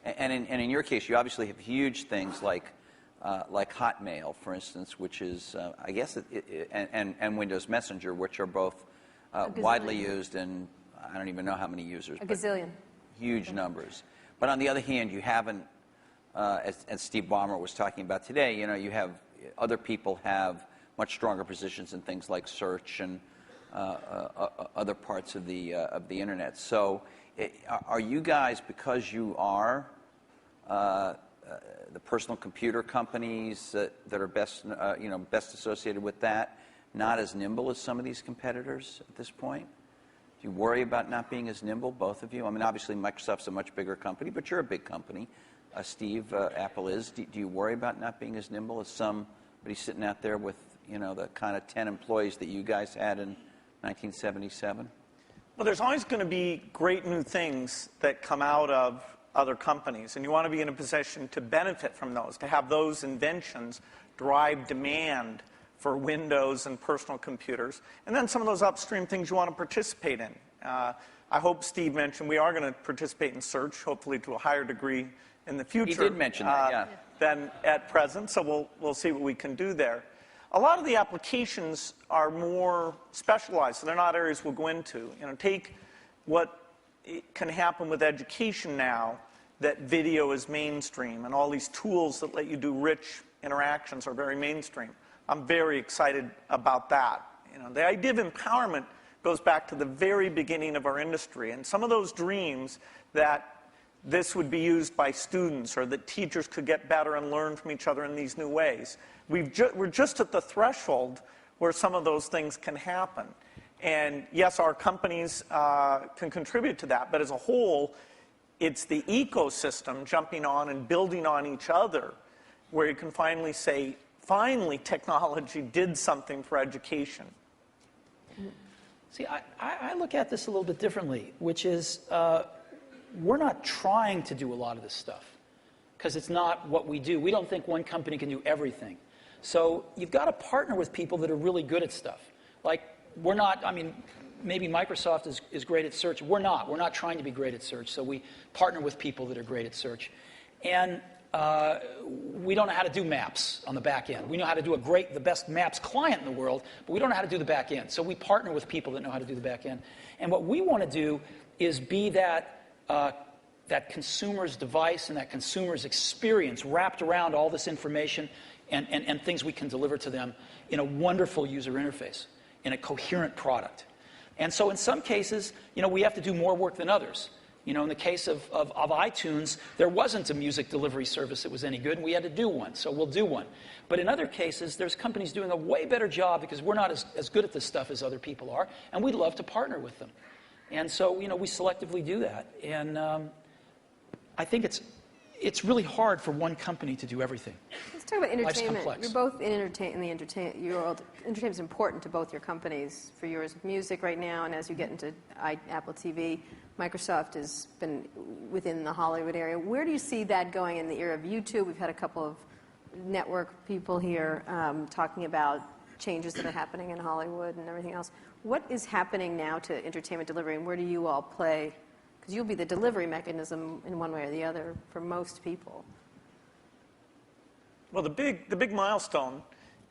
And in your case, you obviously have huge things like Hotmail, for instance, which is, I guess, and Windows Messenger, which are both widely used, and I don't even know how many users. A gazillion. Huge numbers. But on the other hand, you haven't, as Steve Ballmer was talking about today, you have other people have much stronger positions in things like search and other parts of the internet. So, are you guys, because you are the personal computer companies that are best associated with that, not as nimble as some of these competitors at this point? Do you worry about not being as nimble, both of you? I mean, obviously Microsoft's a much bigger company, but you're a big company. Steve, Apple is. Do you worry about not being as nimble as somebody sitting out there with, the kind of 10 employees that you guys had in 1977? Well, there's always going to be great new things that come out of other companies, and you want to be in a position to benefit from those, to have those inventions drive demand for Windows and personal computers, and then some of those upstream things you want to participate in. I hope Steve mentioned we are going to participate in search, hopefully to a higher degree in the future. He did mention that, yeah. Than at present, so we'll see what we can do there. A lot of the applications are more specialized, so they're not areas we'll go into. Take what can happen with education now, that video is mainstream, and all these tools that let you do rich interactions are very mainstream. I'm very excited about that. The idea of empowerment goes back to the very beginning of our industry, and some of those dreams that this would be used by students, or that teachers could get better and learn from each other in these new ways. We're just at the threshold where some of those things can happen. And yes, our companies can contribute to that, but as a whole, it's the ecosystem jumping on and building on each other where you can finally say, finally technology did something for education. See, I look at this a little bit differently, which is we're not trying to do a lot of this stuff because it's not what we do. We don't think one company can do everything. So you've got to partner with people that are really good at stuff. Like, we're not, maybe Microsoft is great at search. We're not. We're not trying to be great at search. So we partner with people that are great at search. And we don't know how to do maps on the back end. We know how to do the best maps client in the world, but we don't know how to do the back end. So we partner with people that know how to do the back end. And what we want to do is be that consumer's device and that consumer's experience wrapped around all this information and things we can deliver to them in a wonderful user interface, in a coherent product. And so in some cases, we have to do more work than others. In the case of iTunes, there wasn't a music delivery service that was any good, and we had to do one, so we'll do one. But in other cases, there's companies doing a way better job because we're not as good at this stuff as other people are, and we'd love to partner with them. And so, we selectively do that. And I think it's really hard for one company to do everything. Let's talk about entertainment. Life's complex. You're both in the entertainment world. Entertainment is important to both your companies. For yours, music right now, and as you get into Apple TV, Microsoft has been within the Hollywood area. Where do you see that going in the era of YouTube? We've had a couple of network people here talking about changes that are happening in Hollywood and everything else. What is happening now to entertainment delivery, and where do you all play? Because you'll be the delivery mechanism in one way or the other for most people. Well, the big milestone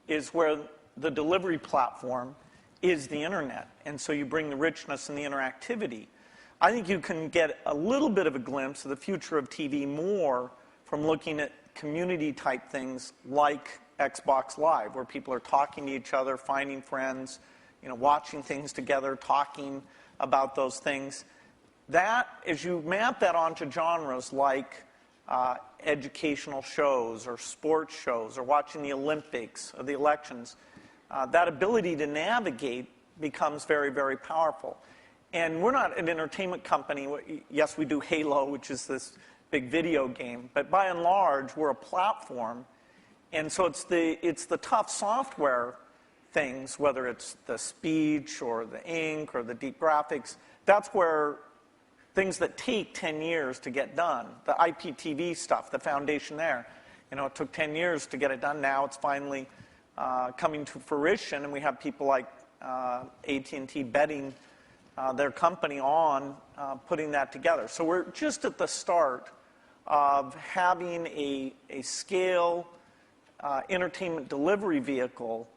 is where the delivery platform is the internet, and so you bring the richness and the interactivity. I think you can get a little bit of a glimpse of the future of TV more from looking at community type things like Xbox Live, where people are talking to each other, finding friends, watching things together, talking about those things. That, as you map that onto genres like educational shows or sports shows or watching the Olympics or the elections, that ability to navigate becomes very, very powerful. And we're not an entertainment company. Yes, we do Halo, which is this big video game, but by and large, we're a platform. And so it's the tough software things, whether it's the speech or the ink or the deep graphics, that's where things that take 10 years to get done, the IPTV stuff, the foundation there, it took 10 years to get it done. Now it's finally coming to fruition, and we have people like AT&T betting their company on putting that together. So we're just at the start of having a scale entertainment delivery vehicle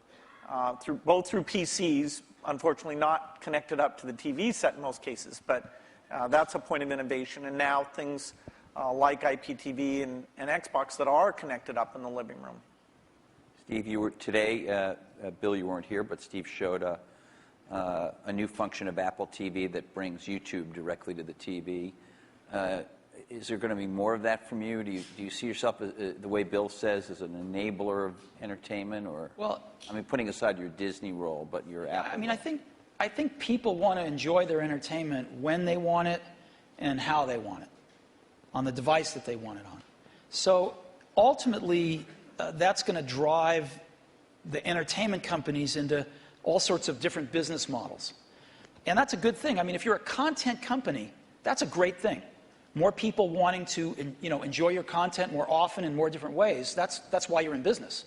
both through PCs, unfortunately not connected up to the TV set in most cases, but that's a point of innovation. And now things like IPTV and Xbox that are connected up in the living room. Steve, you were today, Bill, you weren't here, but Steve showed a new function of Apple TV that brings YouTube directly to the TV. Is there going to be more of that from you? Do you see yourself, the way Bill says, as an enabler of entertainment? Or, well, I mean, putting aside your Disney role, but your Apple I mean, role. I think people want to enjoy their entertainment when they want it and how they want it, on the device that they want it on. So ultimately, that's going to drive the entertainment companies into all sorts of different business models. And that's a good thing. I mean, if you're a content company, that's a great thing. More people wanting to enjoy your content more often in more different ways, that's why you're in business.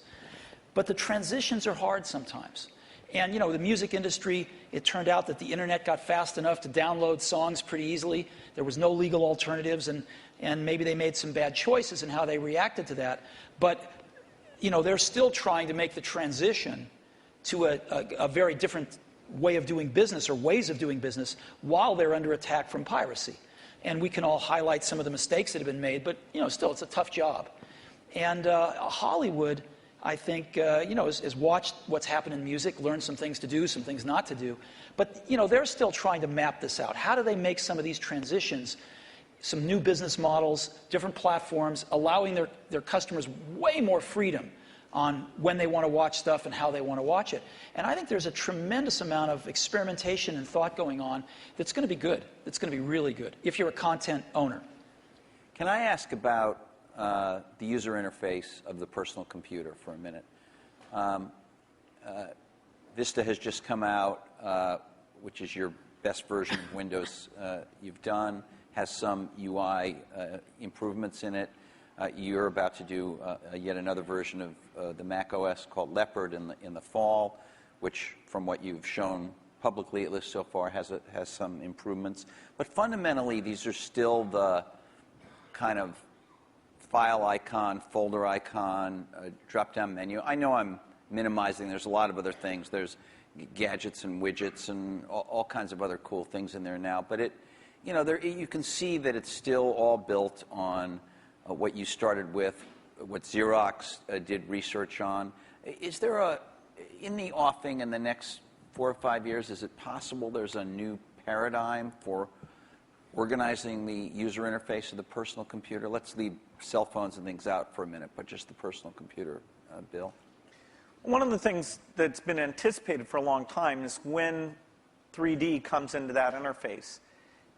But the transitions are hard sometimes. And the music industry, it turned out that the internet got fast enough to download songs pretty easily. There was no legal alternatives, and maybe they made some bad choices in how they reacted to that. But they're still trying to make the transition to a very different way of doing business or ways of doing business while they're under attack from piracy. And we can all highlight some of the mistakes that have been made, but still it's a tough job. And Hollywood, I think, has watched what's happened in music, learned some things to do, some things not to do. But they're still trying to map this out. How do they make some of these transitions, some new business models, different platforms, allowing their customers way more freedom on when they want to watch stuff and how they want to watch it. And I think there's a tremendous amount of experimentation and thought going on that's going to be good. That's going to be really good if you're a content owner. Can I ask about the user interface of the personal computer for a minute? Vista has just come out, which is your best version of Windows you've done, has some UI improvements in it. You're about to do yet another version of the Mac OS called Leopard in the fall, which, from what you've shown publicly, at least so far, has some improvements. But fundamentally, these are still the kind of file icon, folder icon, drop-down menu. I know I'm minimizing. There's a lot of other things. There's gadgets and widgets and all kinds of other cool things in there now. But you can see that it's still all built on what you started with, what Xerox did research on. Is there in the offing in the next 4 or 5 years, is it possible there's a new paradigm for organizing the user interface of the personal computer? Let's leave cell phones and things out for a minute, but just the personal computer, Bill. One of the things that's been anticipated for a long time is when 3D comes into that interface.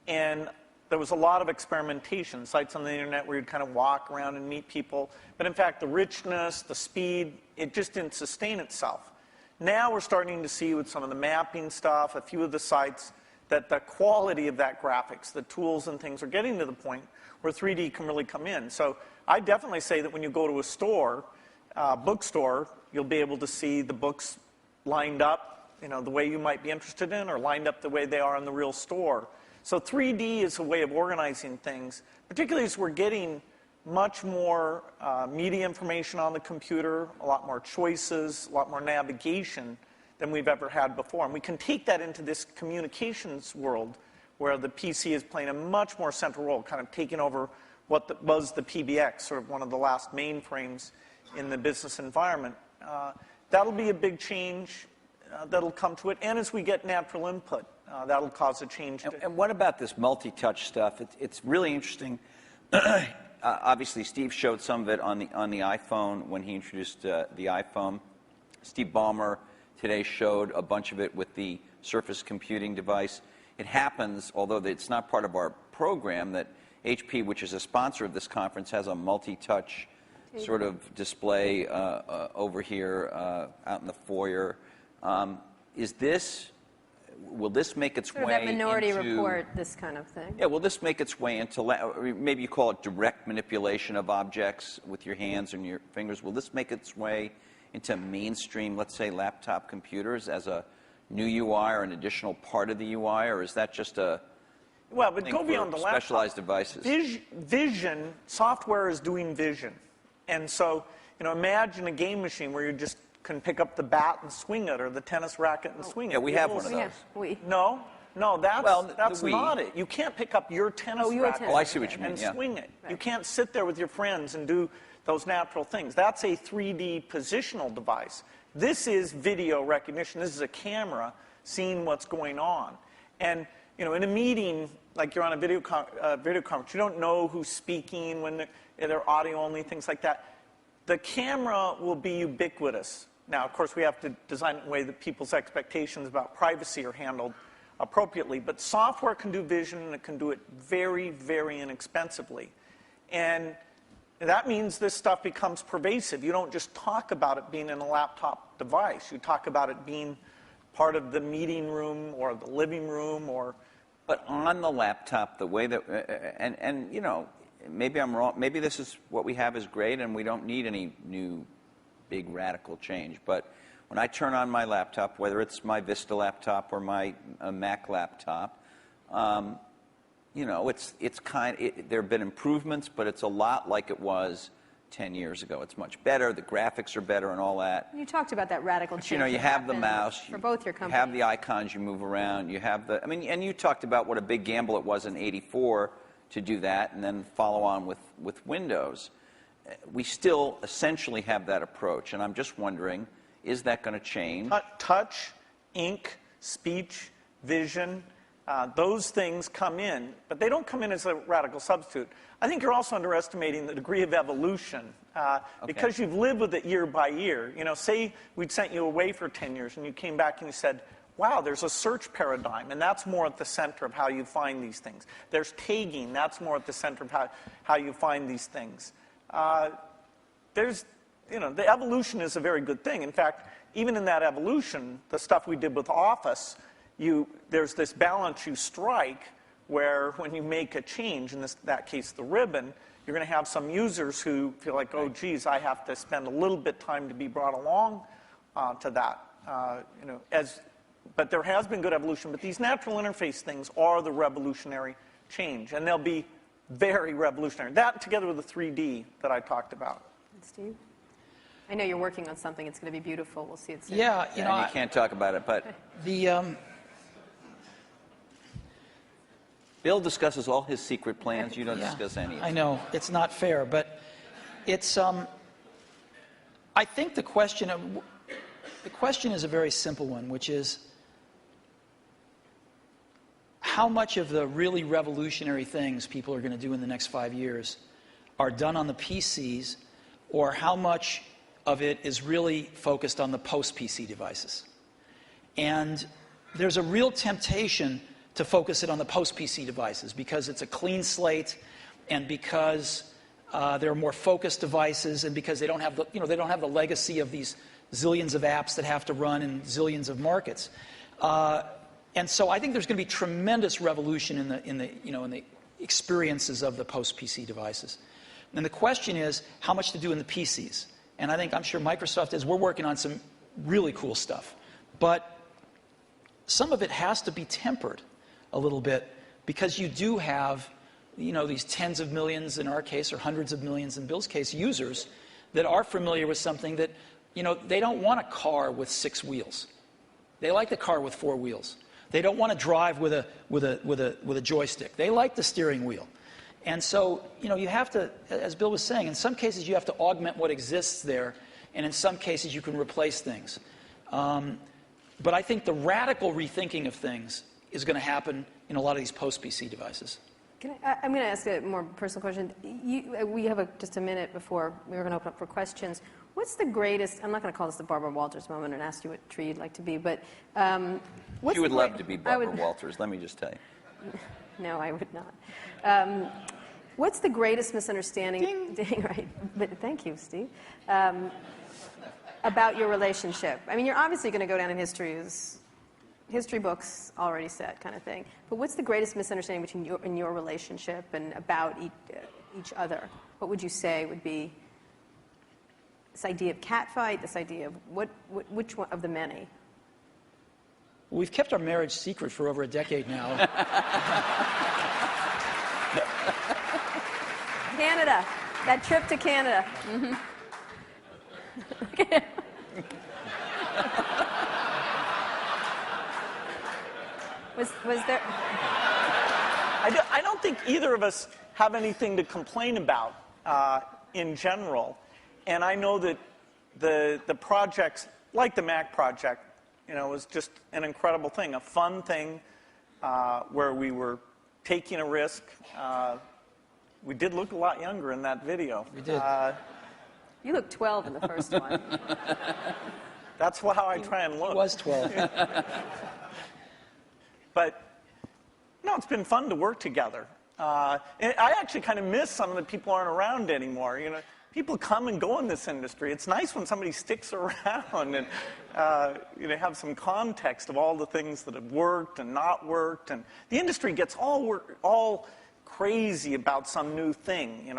And there was a lot of experimentation, sites on the internet where you'd kind of walk around and meet people. But in fact, the richness, the speed, it just didn't sustain itself. Now we're starting to see with some of the mapping stuff, a few of the sites, that the quality of that graphics, the tools and things are getting to the point where 3D can really come in. So I definitely say that when you go to a store, bookstore, you'll be able to see the books lined up, the way you might be interested in, or lined up the way they are in the real store. So 3D is a way of organizing things, particularly as we're getting much more media information on the computer, a lot more choices, a lot more navigation than we've ever had before. And we can take that into this communications world where the PC is playing a much more central role, kind of taking over was the PBX, sort of one of the last mainframes in the business environment. That'll be a big change that'll come to it. And as we get natural input, that'll cause a change. And what about this multi-touch stuff? It's really interesting. Obviously, Steve showed some of it on the iPhone when he introduced the iPhone. Steve Ballmer today showed a bunch of it with the Surface computing device. It happens, although it's not part of our program, that HP, which is a sponsor of this conference, has a multi-touch sort of display over here out in the foyer. Will this make its way into... Sort of that Minority Report, this kind of thing. Yeah, will this make its way into, maybe you call it direct manipulation of objects with your hands and your fingers. Will this make its way into mainstream, let's say, laptop computers as a new UI or an additional part of the UI, or is that just a well, but go beyond the laptop. Specialized devices? Vision, software is doing vision. And so, imagine a game machine where you just can pick up the bat and swing it, or the tennis racket and swing it. Yeah, we have one of those. Yeah, No, that's the Wii. not it. You can't pick up your tennis racket I see what you mean, and yeah. swing it. Right. You can't sit there with your friends and do those natural things. That's a 3D positional device. This is video recognition. This is a camera seeing what's going on. And in a meeting, like you're on a video conference, you don't know who's speaking when they're audio only, things like that. The camera will be ubiquitous. Now, of course, we have to design it in a way that people's expectations about privacy are handled appropriately. But software can do vision, and it can do it very, very inexpensively. And that means this stuff becomes pervasive. You don't just talk about it being in a laptop device. You talk about it being part of the meeting room or the living room or... But on the laptop, the way that, and maybe I'm wrong, maybe this is what we have is great and we don't need any new big radical change. But when I turn on my laptop, whether it's my Vista laptop or my Mac laptop, it's there have been improvements, but it's a lot like it was 10 years ago. It's much better. The graphics are better and all that. You talked about that radical change. You have the mouse. For both your companies. You have the icons you move around. You have and you talked about what a big gamble it was in '84 to do that and then follow on with Windows. We still essentially have that approach, and I'm just wondering, is that going to change? Touch, ink, speech, vision, those things come in, but they don't come in as a radical substitute. I think you're also underestimating the degree of evolution because you've lived with it year by year. Say we'd sent you away for 10 years and you came back and you said, wow, there's a search paradigm, and that's more at the center of how you find these things. There's tagging, that's more at the center of how you find these things. The evolution is a very good thing. In fact, even in that evolution, the stuff we did with Office, there's this balance you strike where when you make a change, in that case the ribbon, you're going to have some users who feel like, oh, geez, I have to spend a little bit time to be brought along to that. But there has been good evolution. But these natural interface things are the revolutionary change, and they'll be very revolutionary. That together with the 3D that I talked about. Steve? I know you're working on something. It's going to be beautiful. We'll see it soon. Yeah, you can't talk about it, but Bill discusses all his secret plans. You don't discuss any of them. I know. It's not fair, but it's... I think the question is a very simple one, which is how much of the really revolutionary things people are going to do in the next 5 years are done on the PCs, or how much of it is really focused on the post-PC devices. And there's a real temptation to focus it on the post-PC devices because it's a clean slate, and because there are more focused devices, and because they don't have the legacy of these zillions of apps that have to run in zillions of markets. And so I think there's going to be tremendous revolution in the experiences of the post-PC devices. And the question is how much to do in the PCs. And I'm sure Microsoft is. We're working on some really cool stuff. But some of it has to be tempered a little bit because you do have, these tens of millions in our case, or hundreds of millions in Bill's case, users that are familiar with something that, they don't want a car with 6 wheels. They like the car with 4 wheels. They don't want to drive with a joystick. They like the steering wheel. And so, you have to, as Bill was saying, in some cases you have to augment what exists there, and in some cases you can replace things. But I think the radical rethinking of things is going to happen in a lot of these post-PC devices. I'm going to ask a more personal question. We have just a minute before we're going to open up for questions. What's the greatest, I'm not going to call this the Barbara Walters moment and ask you what tree you'd like to be, but what's You would love to be Barbara Walters, let me just tell you. No, I would not. What's the greatest misunderstanding? Ding, right. But thank you, Steve. About your relationship. I mean, you're obviously going to go down in history as history books already said kind of thing. But what's the greatest misunderstanding between you and your relationship and about each other? What would you say would be this idea of catfight, this idea of which one of the many? We've kept our marriage secret for over a decade now. Canada. That trip to Canada. Mm-hmm. Was there? I don't think either of us have anything to complain about in general. And I know that the projects, like the Mac project, was just an incredible thing, a fun thing where we were taking a risk. We did look a lot younger in that video. We did. You looked 12 in the first one. That's how I try and look. He was 12. But, it's been fun to work together. And I actually kind of miss some of the people aren't around anymore. People come and go in this industry. It's nice when somebody sticks around and have some context of all the things that have worked and not worked. And the industry gets all crazy about some new thing.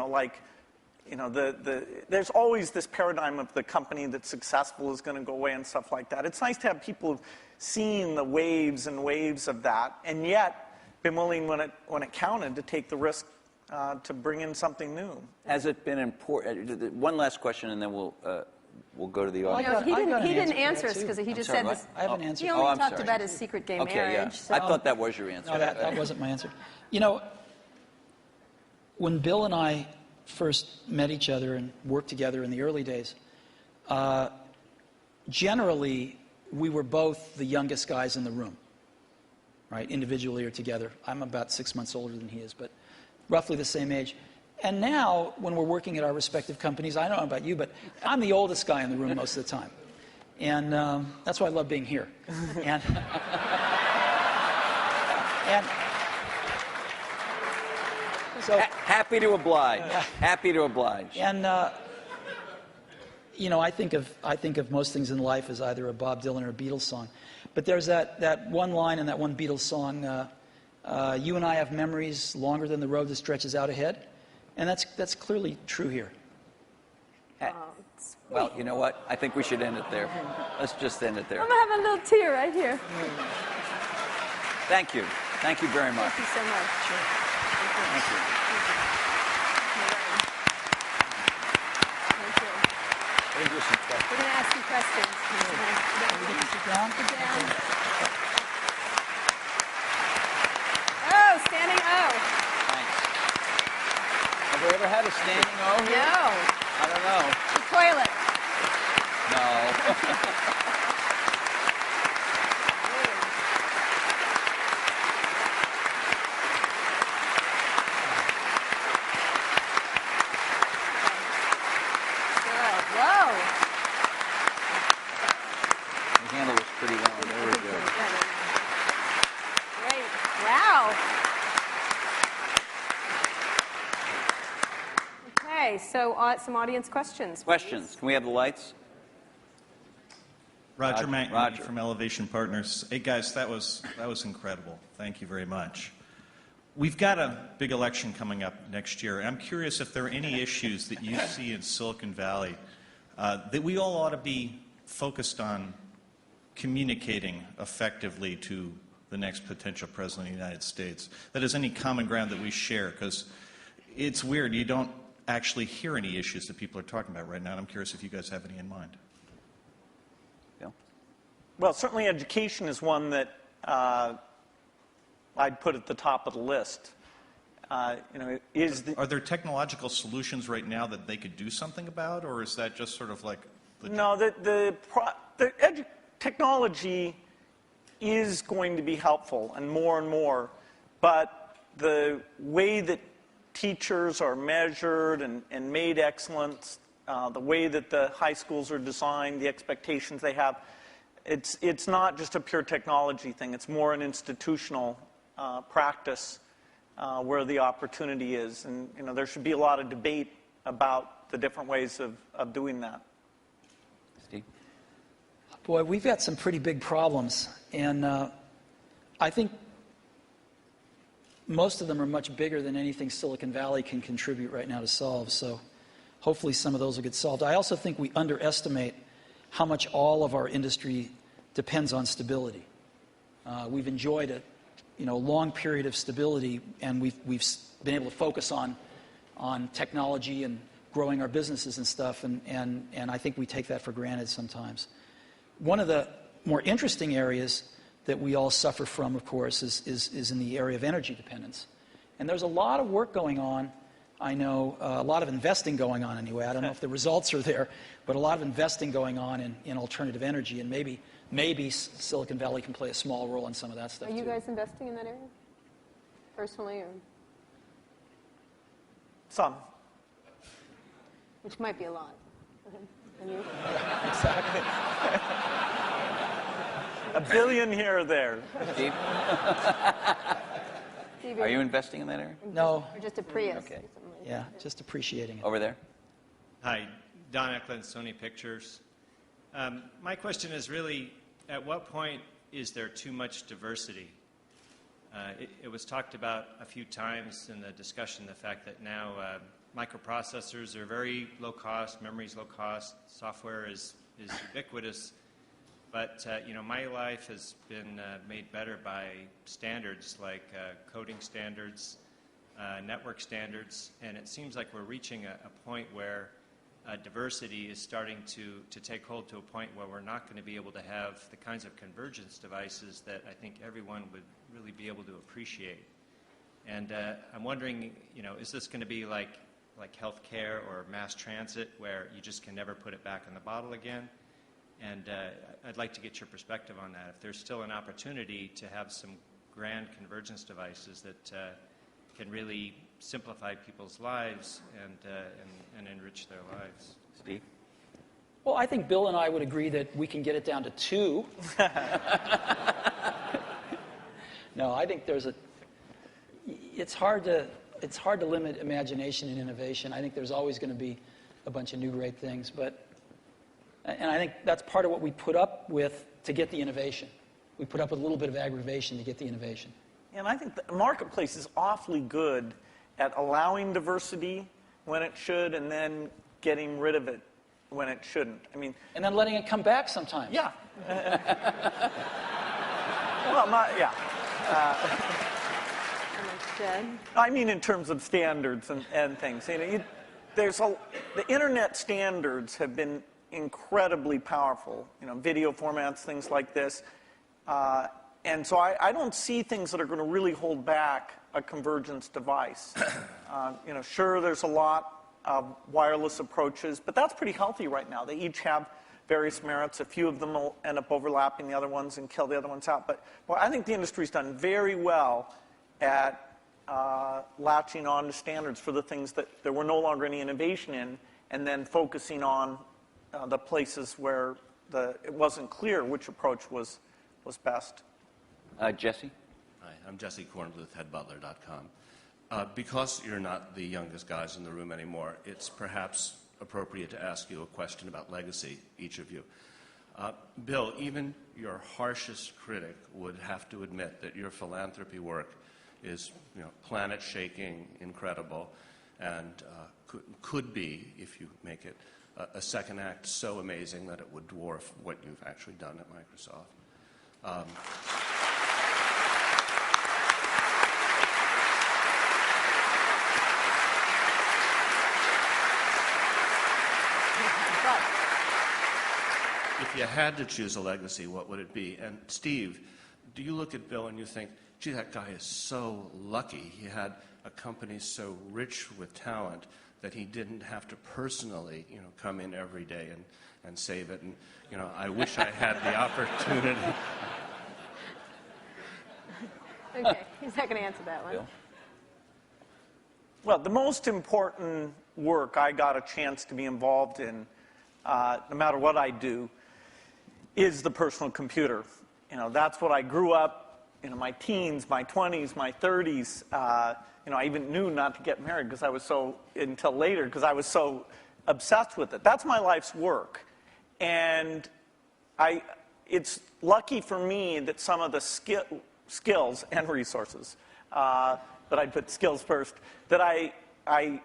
There's always this paradigm of the company that's successful is going to go away and stuff like that. It's nice to have people who've seen the waves and waves of that, and yet been willing, when it counted, to take the risk to bring in something new. Has it been important? One last question, and then we'll go to the audience. He didn't answer us because he just said this. I have an answer. He only talked about his secret gay marriage. Yeah. So. I thought that was your answer. No, that wasn't my answer. When Bill and I first met each other and worked together in the early days, generally we were both the youngest guys in the room, right? Individually or together. I'm about 6 months older than he is, but roughly the same age. And now, when we're working at our respective companies, I don't know about you, but I'm the oldest guy in the room most of the time. And that's why I love being here. And so, happy to oblige. Happy to oblige. And I think of most things in life as either a Bob Dylan or a Beatles song. But there's that one line in that one Beatles song, you and I have memories longer than the road that stretches out ahead. And that's clearly true here. Well, you know what? I think we should end it there. Let's just end it there. I'm having a little tear right here. Thank you. Thank you very much. Thank you so much. Sure. Thank you. We're going to ask you questions. Sit down. Sit down. Oh, standing O. Thanks. Have we ever had a standing O here? No. I don't know. The toilet. No. Whoa. The handle was pretty long. There we go. Great. Wow. Okay, so some audience questions. Questions? Can we have the lights? Roger McNamee Roger. from Elevation Partners. Hey guys, that was incredible. Thank you very much. We've got a big election coming up next year. I'm curious if there are any issues that you see in Silicon Valley that we all ought to be focused on communicating effectively to the next potential president of the United States. That is, any common ground that we share, because it's weird. You don't actually hear any issues that people are talking about right now, and I'm curious if you guys have any in mind. Bill? Well, certainly education is one that I'd put at the top of the list. Are there technological solutions right now that they could do something about, or is that just sort of like... No, technology is going to be helpful and more, but the way that teachers are measured and made excellent, the way that the high schools are designed, the expectations they have, it's not just a pure technology thing. It's more an institutional practice where the opportunity is. And there should be a lot of debate about the different ways of doing that. Steve? Boy, we've got some pretty big problems, and I think most of them are much bigger than anything Silicon Valley can contribute right now to solve, so hopefully some of those will get solved. I also think we underestimate how much all of our industry depends on stability. We've enjoyed a long period of stability, and we've been able to focus on technology and growing our businesses and stuff, and I think we take that for granted sometimes. One of the more interesting areas that we all suffer from, of course, is in the area of energy dependence. And there's a lot of work going on, I know, a lot of investing going on anyway. I don't know if the results are there, but a lot of investing going on in alternative energy, and maybe Silicon Valley can play a small role in some of that stuff, Are you too. guys investing in that area? Personally, or Some. which might be a lot. And you? Exactly. $1 billion here or there. Steve? Steve, Are you investing in that area? No. Or just a Prius? Okay. Or something like Yeah, that? just appreciating it. Over there? Hi, Don Eklund, Sony Pictures. My question is really, at what point is there too much diversity? It was talked about a few times in the discussion, the fact that now microprocessors are very low cost, memory's low cost, software is ubiquitous. But my life has been made better by standards like coding standards, network standards, and it seems like we're reaching a point where diversity is starting to take hold to a point where we're not going to be able to have the kinds of convergence devices that I think everyone would really be able to appreciate. And I'm wondering, is this going to be like healthcare or mass transit, where you just can never put it back in the bottle again? And I'd like to get your perspective on that. If there's still an opportunity to have some grand convergence devices that can really simplify people's lives and enrich their lives. Steve? Well, I think Bill and I would agree that we can get it down to 2. No, I think it's hard to limit imagination and innovation. I think there's always going to be a bunch of new great things, and I think that's part of what we put up with to get the innovation. We put up with a little bit of aggravation to get the innovation. And I think the marketplace is awfully good at allowing diversity when it should and then getting rid of it when it shouldn't. And then letting it come back sometimes. Yeah. Well, yeah. I mean in terms of standards and things. The internet standards have been incredibly powerful. Video formats, things like this. And so I don't see things that are going to really hold back a convergence device. Sure, there's a lot of wireless approaches, but that's pretty healthy right now. They each have various merits. A few of them will end up overlapping the other ones and kill the other ones out. But I think the industry's done very well at latching on to standards for the things that there were no longer any innovation in, and then focusing on the places where it wasn't clear which approach was best. Jesse? Hi, I'm Jesse Kornbluth, headbutler.com. Because you're not the youngest guys in the room anymore, it's perhaps appropriate to ask you a question about legacy, each of you. Bill, even your harshest critic would have to admit that your philanthropy work is planet-shaking, incredible, and could be, if you make it, a second act so amazing that it would dwarf what you've actually done at Microsoft. If you had to choose a legacy, what would it be? And Steve, do you look at Bill and you think, gee, that guy is so lucky. He had a company so rich with talent that he didn't have to personally, come in every day and save it. And, I wish I had the opportunity. Okay, he's not going to answer that one. Bill? Well, the most important work I got a chance to be involved in, no matter what I do, is the personal computer. That's what I grew up, my teens, my 20s, my 30s. I even knew not to get married until later because I was so obsessed with it. That's my life's work. And it's lucky for me that some of the skills and resources, but I'd put skills first, that I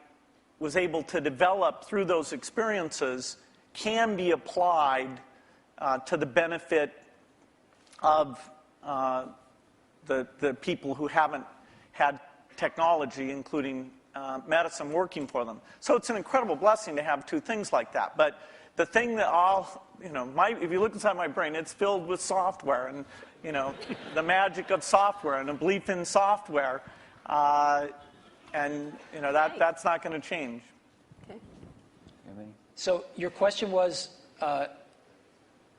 was able to develop through those experiences can be applied to the benefit of the people who haven't had technology, including medicine, working for them. So it's an incredible blessing to have two things like that. But the thing that if you look inside my brain, it's filled with software and, the magic of software and a belief in software. That's not going to change. Okay. So your question was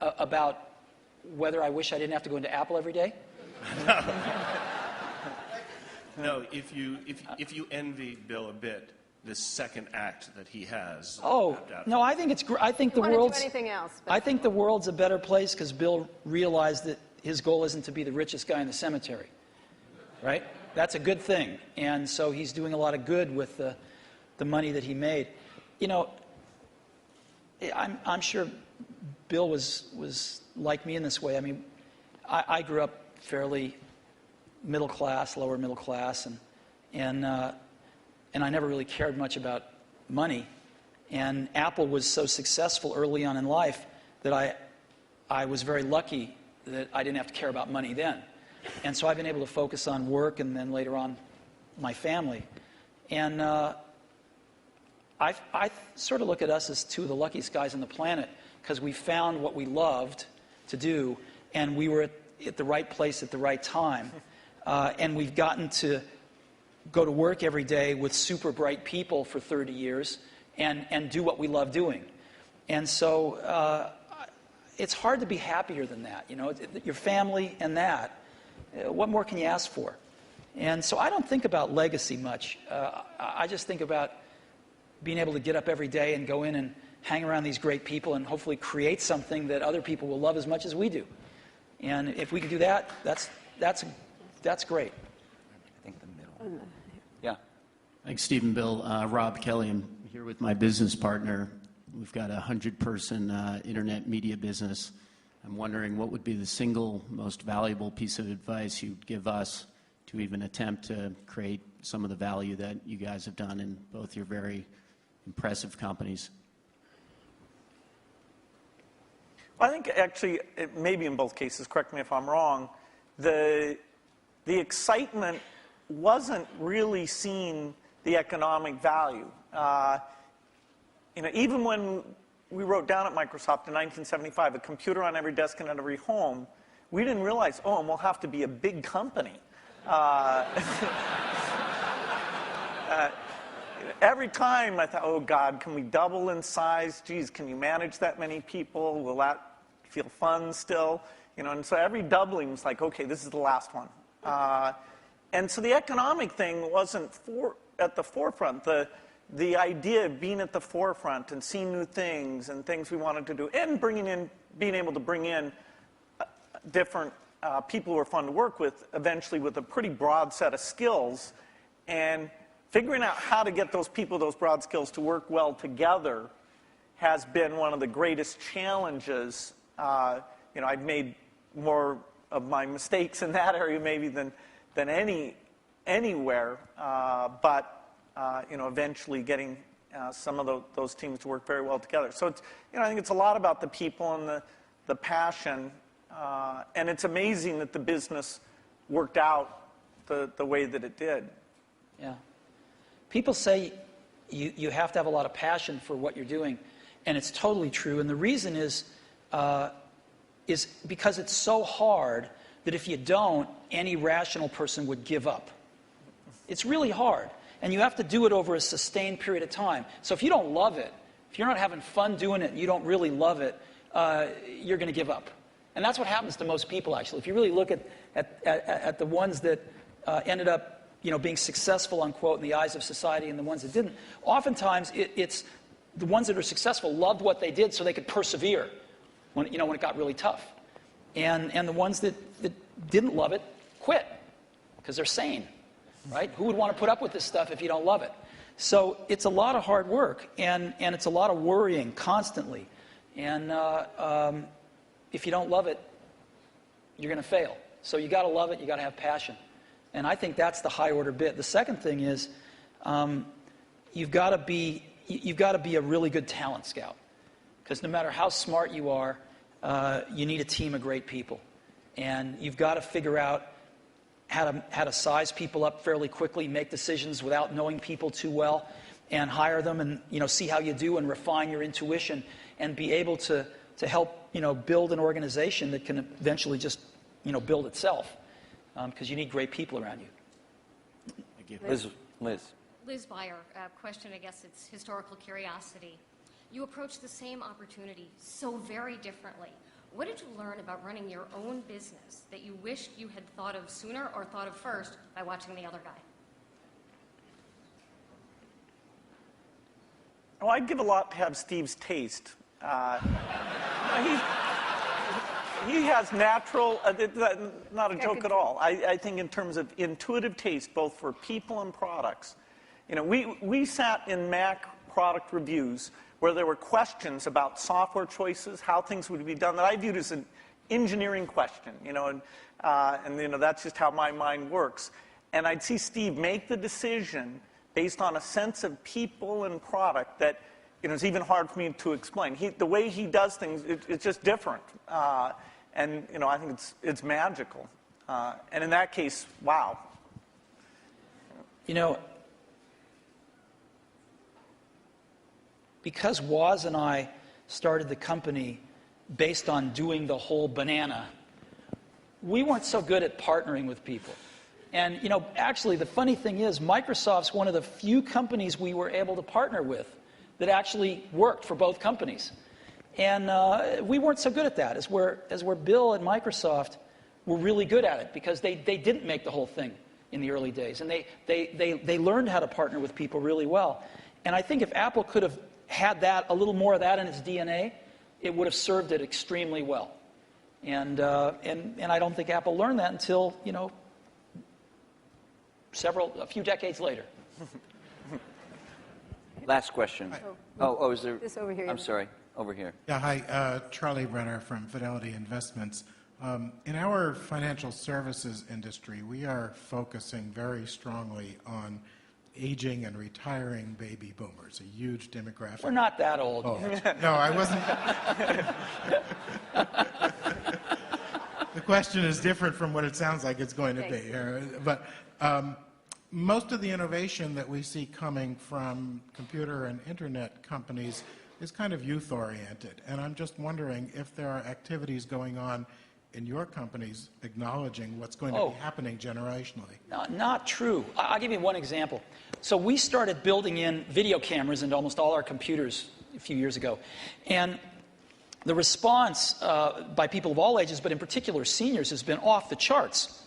about whether I wish I didn't have to go into Apple every day? No, if you envy Bill a bit, this second act that he has. Oh, no, I think it's I think the Want to do world's anything else? But I think the world's a better place because Bill realized that his goal isn't to be the richest guy in the cemetery. Right? That's a good thing. And so he's doing a lot of good with the money that he made. I'm sure Bill was like me in this way. I mean, I grew up fairly middle class, lower middle class, and I never really cared much about money. And Apple was so successful early on in life that I was very lucky that I didn't have to care about money then. And so I've been able to focus on work and then later on my family. And I sort of look at us as two of the luckiest guys on the planet because we found what we loved to do and we were at the right place at the right time. And we've gotten to go to work every day with super bright people for 30 years and do what we love doing. And so it's hard to be happier than that. Your family and that. What more can you ask for? And so I don't think about legacy much. I just think about being able to get up every day and go in and hang around these great people and hopefully create something that other people will love as much as we do. And if we can do that, that's great. I think the middle. Yeah. Thanks, Steve and Bill. Rob Kelly. I'm here with my business partner. We've got a 100-person internet media business. I'm wondering what would be the single most valuable piece of advice you'd give us to even attempt to create some of the value that you guys have done in both your very impressive companies. I think actually, maybe in both cases, correct me if I'm wrong, the excitement wasn't really seeing the economic value. Even when we wrote down at Microsoft in 1975, a computer on every desk and at every home, we didn't realize, and we'll have to be a big company. Every time I thought, oh God, can we double in size? Geez, can you manage that many people? Will that feel fun still? And so every doubling was like, okay, this is the last one. And so the economic thing wasn't at the forefront. The idea of being at the forefront and seeing new things and things we wanted to do and being able to bring in different people who are fun to work with, eventually with a pretty broad set of skills, and figuring out how to get those people, those broad skills, to work well together has been one of the greatest challenges. I've made more of my mistakes in that area maybe than anywhere, but eventually getting some of those teams to work very well together. So it's, I think it's a lot about the people and the passion, and it's amazing that the business worked out the way that it did. Yeah. People say you have to have a lot of passion for what you're doing, and it's totally true. And the reason is because it's so hard that if you don't, any rational person would give up. It's really hard, and you have to do it over a sustained period of time. So if you don't love it, if you're not having fun doing it and you don't really love it, you're going to give up. And that's what happens to most people, actually. If you really look at the ones that ended up being successful, unquote, in the eyes of society and the ones that didn't, oftentimes it's the ones that are successful loved what they did so they could persevere when it got really tough. And the ones that didn't love it quit because they're sane, right? Who would want to put up with this stuff if you don't love it? So it's a lot of hard work, and it's a lot of worrying constantly. And if you don't love it, you're going to fail. So you got to love it. You got to have passion. And I think that's the high order bit. The second thing is you've got to be a really good talent scout, because no matter how smart you are, you need a team of great people, and you've got to figure out how to size people up fairly quickly, make decisions without knowing people too well, and hire them, and see how you do, and refine your intuition, and be able to help build an organization that can eventually just build itself, because you need great people around you. Thank you. Liz Beyer, question, I guess it's historical curiosity. You approached the same opportunity so very differently. What did you learn about running your own business that you wished you had thought of sooner or thought of first by watching the other guy? Well, I'd give a lot to have Steve's taste. He has natural, not a joke at all. I think in terms of intuitive taste, both for people and products. We sat in Mac product reviews where there were questions about software choices, how things would be done, that I viewed as an engineering question, and that's just how my mind works. And I'd see Steve make the decision based on a sense of people and product that it's even hard for me to explain. The way he does things, it's just different. And I think it's magical. And in that case, wow. Because Woz and I started the company based on doing the whole banana, we weren't so good at partnering with people. And, actually, the funny thing is, Microsoft's one of the few companies we were able to partner with that actually worked for both companies. And we weren't so good at that, as where Bill and Microsoft were really good at it, because they didn't make the whole thing in the early days. And they learned how to partner with people really well. And I think if Apple could have had a little more of that in its DNA, it would have served it extremely well. And I don't think Apple learned that until, a few decades later. Last question. Is there? This over here. I'm sorry. Over here. Yeah, hi. Charlie Brenner from Fidelity Investments. In our financial services industry, we are focusing very strongly on aging and retiring baby boomers, a huge demographic. We're not that old. Oh, no, I wasn't. The question is different from what it sounds like it's going to be. But most of the innovation that we see coming from computer and internet companies is kind of youth-oriented. And I'm just wondering if there are activities going on in your companies acknowledging what's going to be happening generationally. Not true. I'll give you one example. So we started building in video cameras into almost all our computers a few years ago. And the response by people of all ages, but in particular seniors, has been off the charts.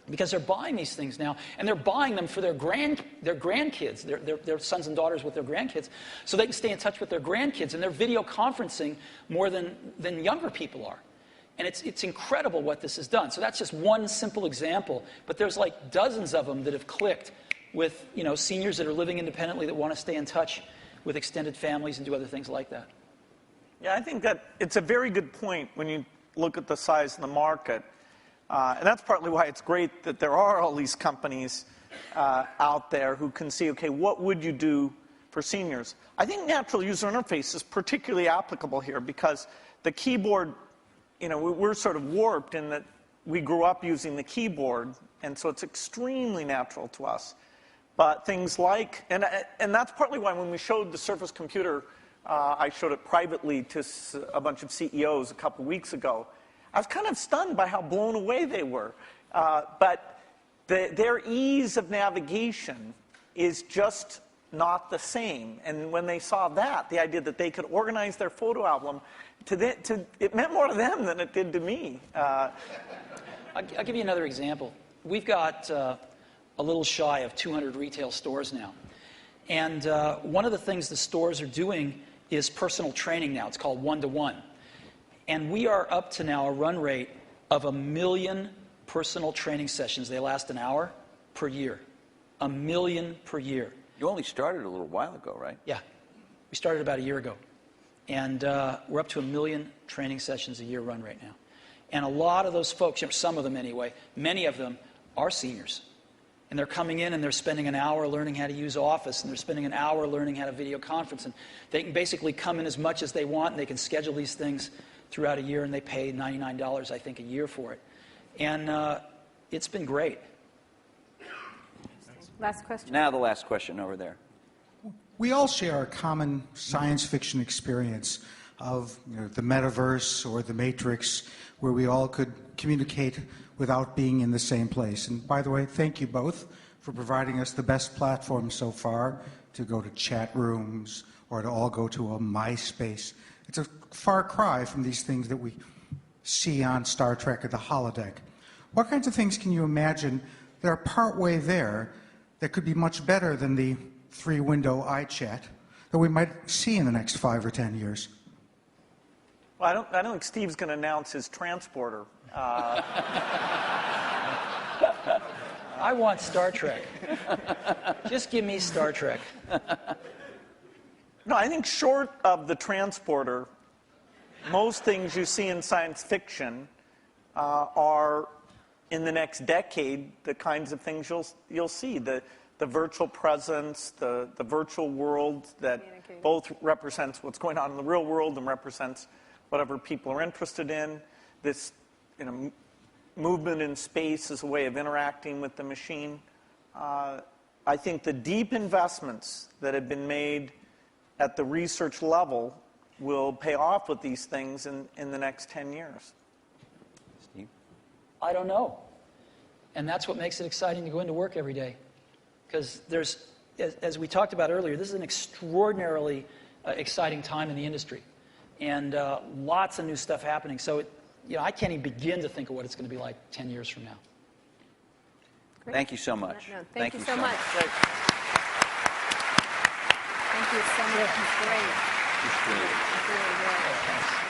Because they're buying these things now, and they're buying them for their grandkids, their sons and daughters with their grandkids, so they can stay in touch with their grandkids, and they're video conferencing more than younger people are. And it's incredible what this has done. So that's just one simple example, but there's like dozens of them that have clicked with seniors that are living independently that want to stay in touch with extended families and do other things like that. Yeah, I think that it's a very good point when you look at the size of the market. And that's partly why it's great that there are all these companies out there who can see, okay, what would you do for seniors? I think natural user interface is particularly applicable here because the keyboard, we're sort of warped in that we grew up using the keyboard, and so it's extremely natural to us. But things like, and that's partly why when we showed the Surface computer, I showed it privately to a bunch of CEOs a couple weeks ago. I was kind of stunned by how blown away they were. But their ease of navigation is just not the same. And when they saw that, the idea that they could organize their photo album, it meant more to them than it did to me. I'll give you another example. We've got a little shy of 200 retail stores now. And one of the things the stores are doing is personal training now. It's called one-to-one. And we are up to now a run rate of 1 million personal training sessions. They last an hour per year. 1 million per year. You only started a little while ago, right? Yeah. We started about a year ago. And we're up to 1 million training sessions a year run rate now. And a lot of those folks, some of them anyway, many of them are seniors. And they're coming in and they're spending an hour learning how to use Office, and they're spending an hour learning how to video conference. And they can basically come in as much as they want, and they can schedule these things throughout a year, and they pay $99, I think, a year for it. And it's been great. Last question. Now the last question over there. We all share a common science fiction experience of the metaverse or the Matrix, where we all could communicate without being in the same place. And by the way, thank you both for providing us the best platform so far to go to chat rooms or to all go to a MySpace. It's a far cry from these things that we see on Star Trek or the holodeck. What kinds of things can you imagine that are partway there that could be much better than the 3-window iChat that we might see in the next 5 or 10 years? Well, I don't think Steve's going to announce his transporter. I want Star Trek. Just give me Star Trek. No, I think short of the transporter, most things you see in science fiction are, in the next decade, the kinds of things you'll see. The virtual presence, the virtual world that both represents what's going on in the real world and represents whatever people are interested in. This movement in space as a way of interacting with the machine. I think the deep investments that have been made at the research level will pay off with these things in the next 10 years. Steve? I don't know. And that's what makes it exciting to go into work every day. Because there's, as we talked about earlier, this is an extraordinarily exciting time in the industry. And lots of new stuff happening. So, I can't even begin to think of what it's going to be like 10 years from now. Great. Thank you so much. No, thank you so much. Thank you so much. It's great. It's great. It's really good.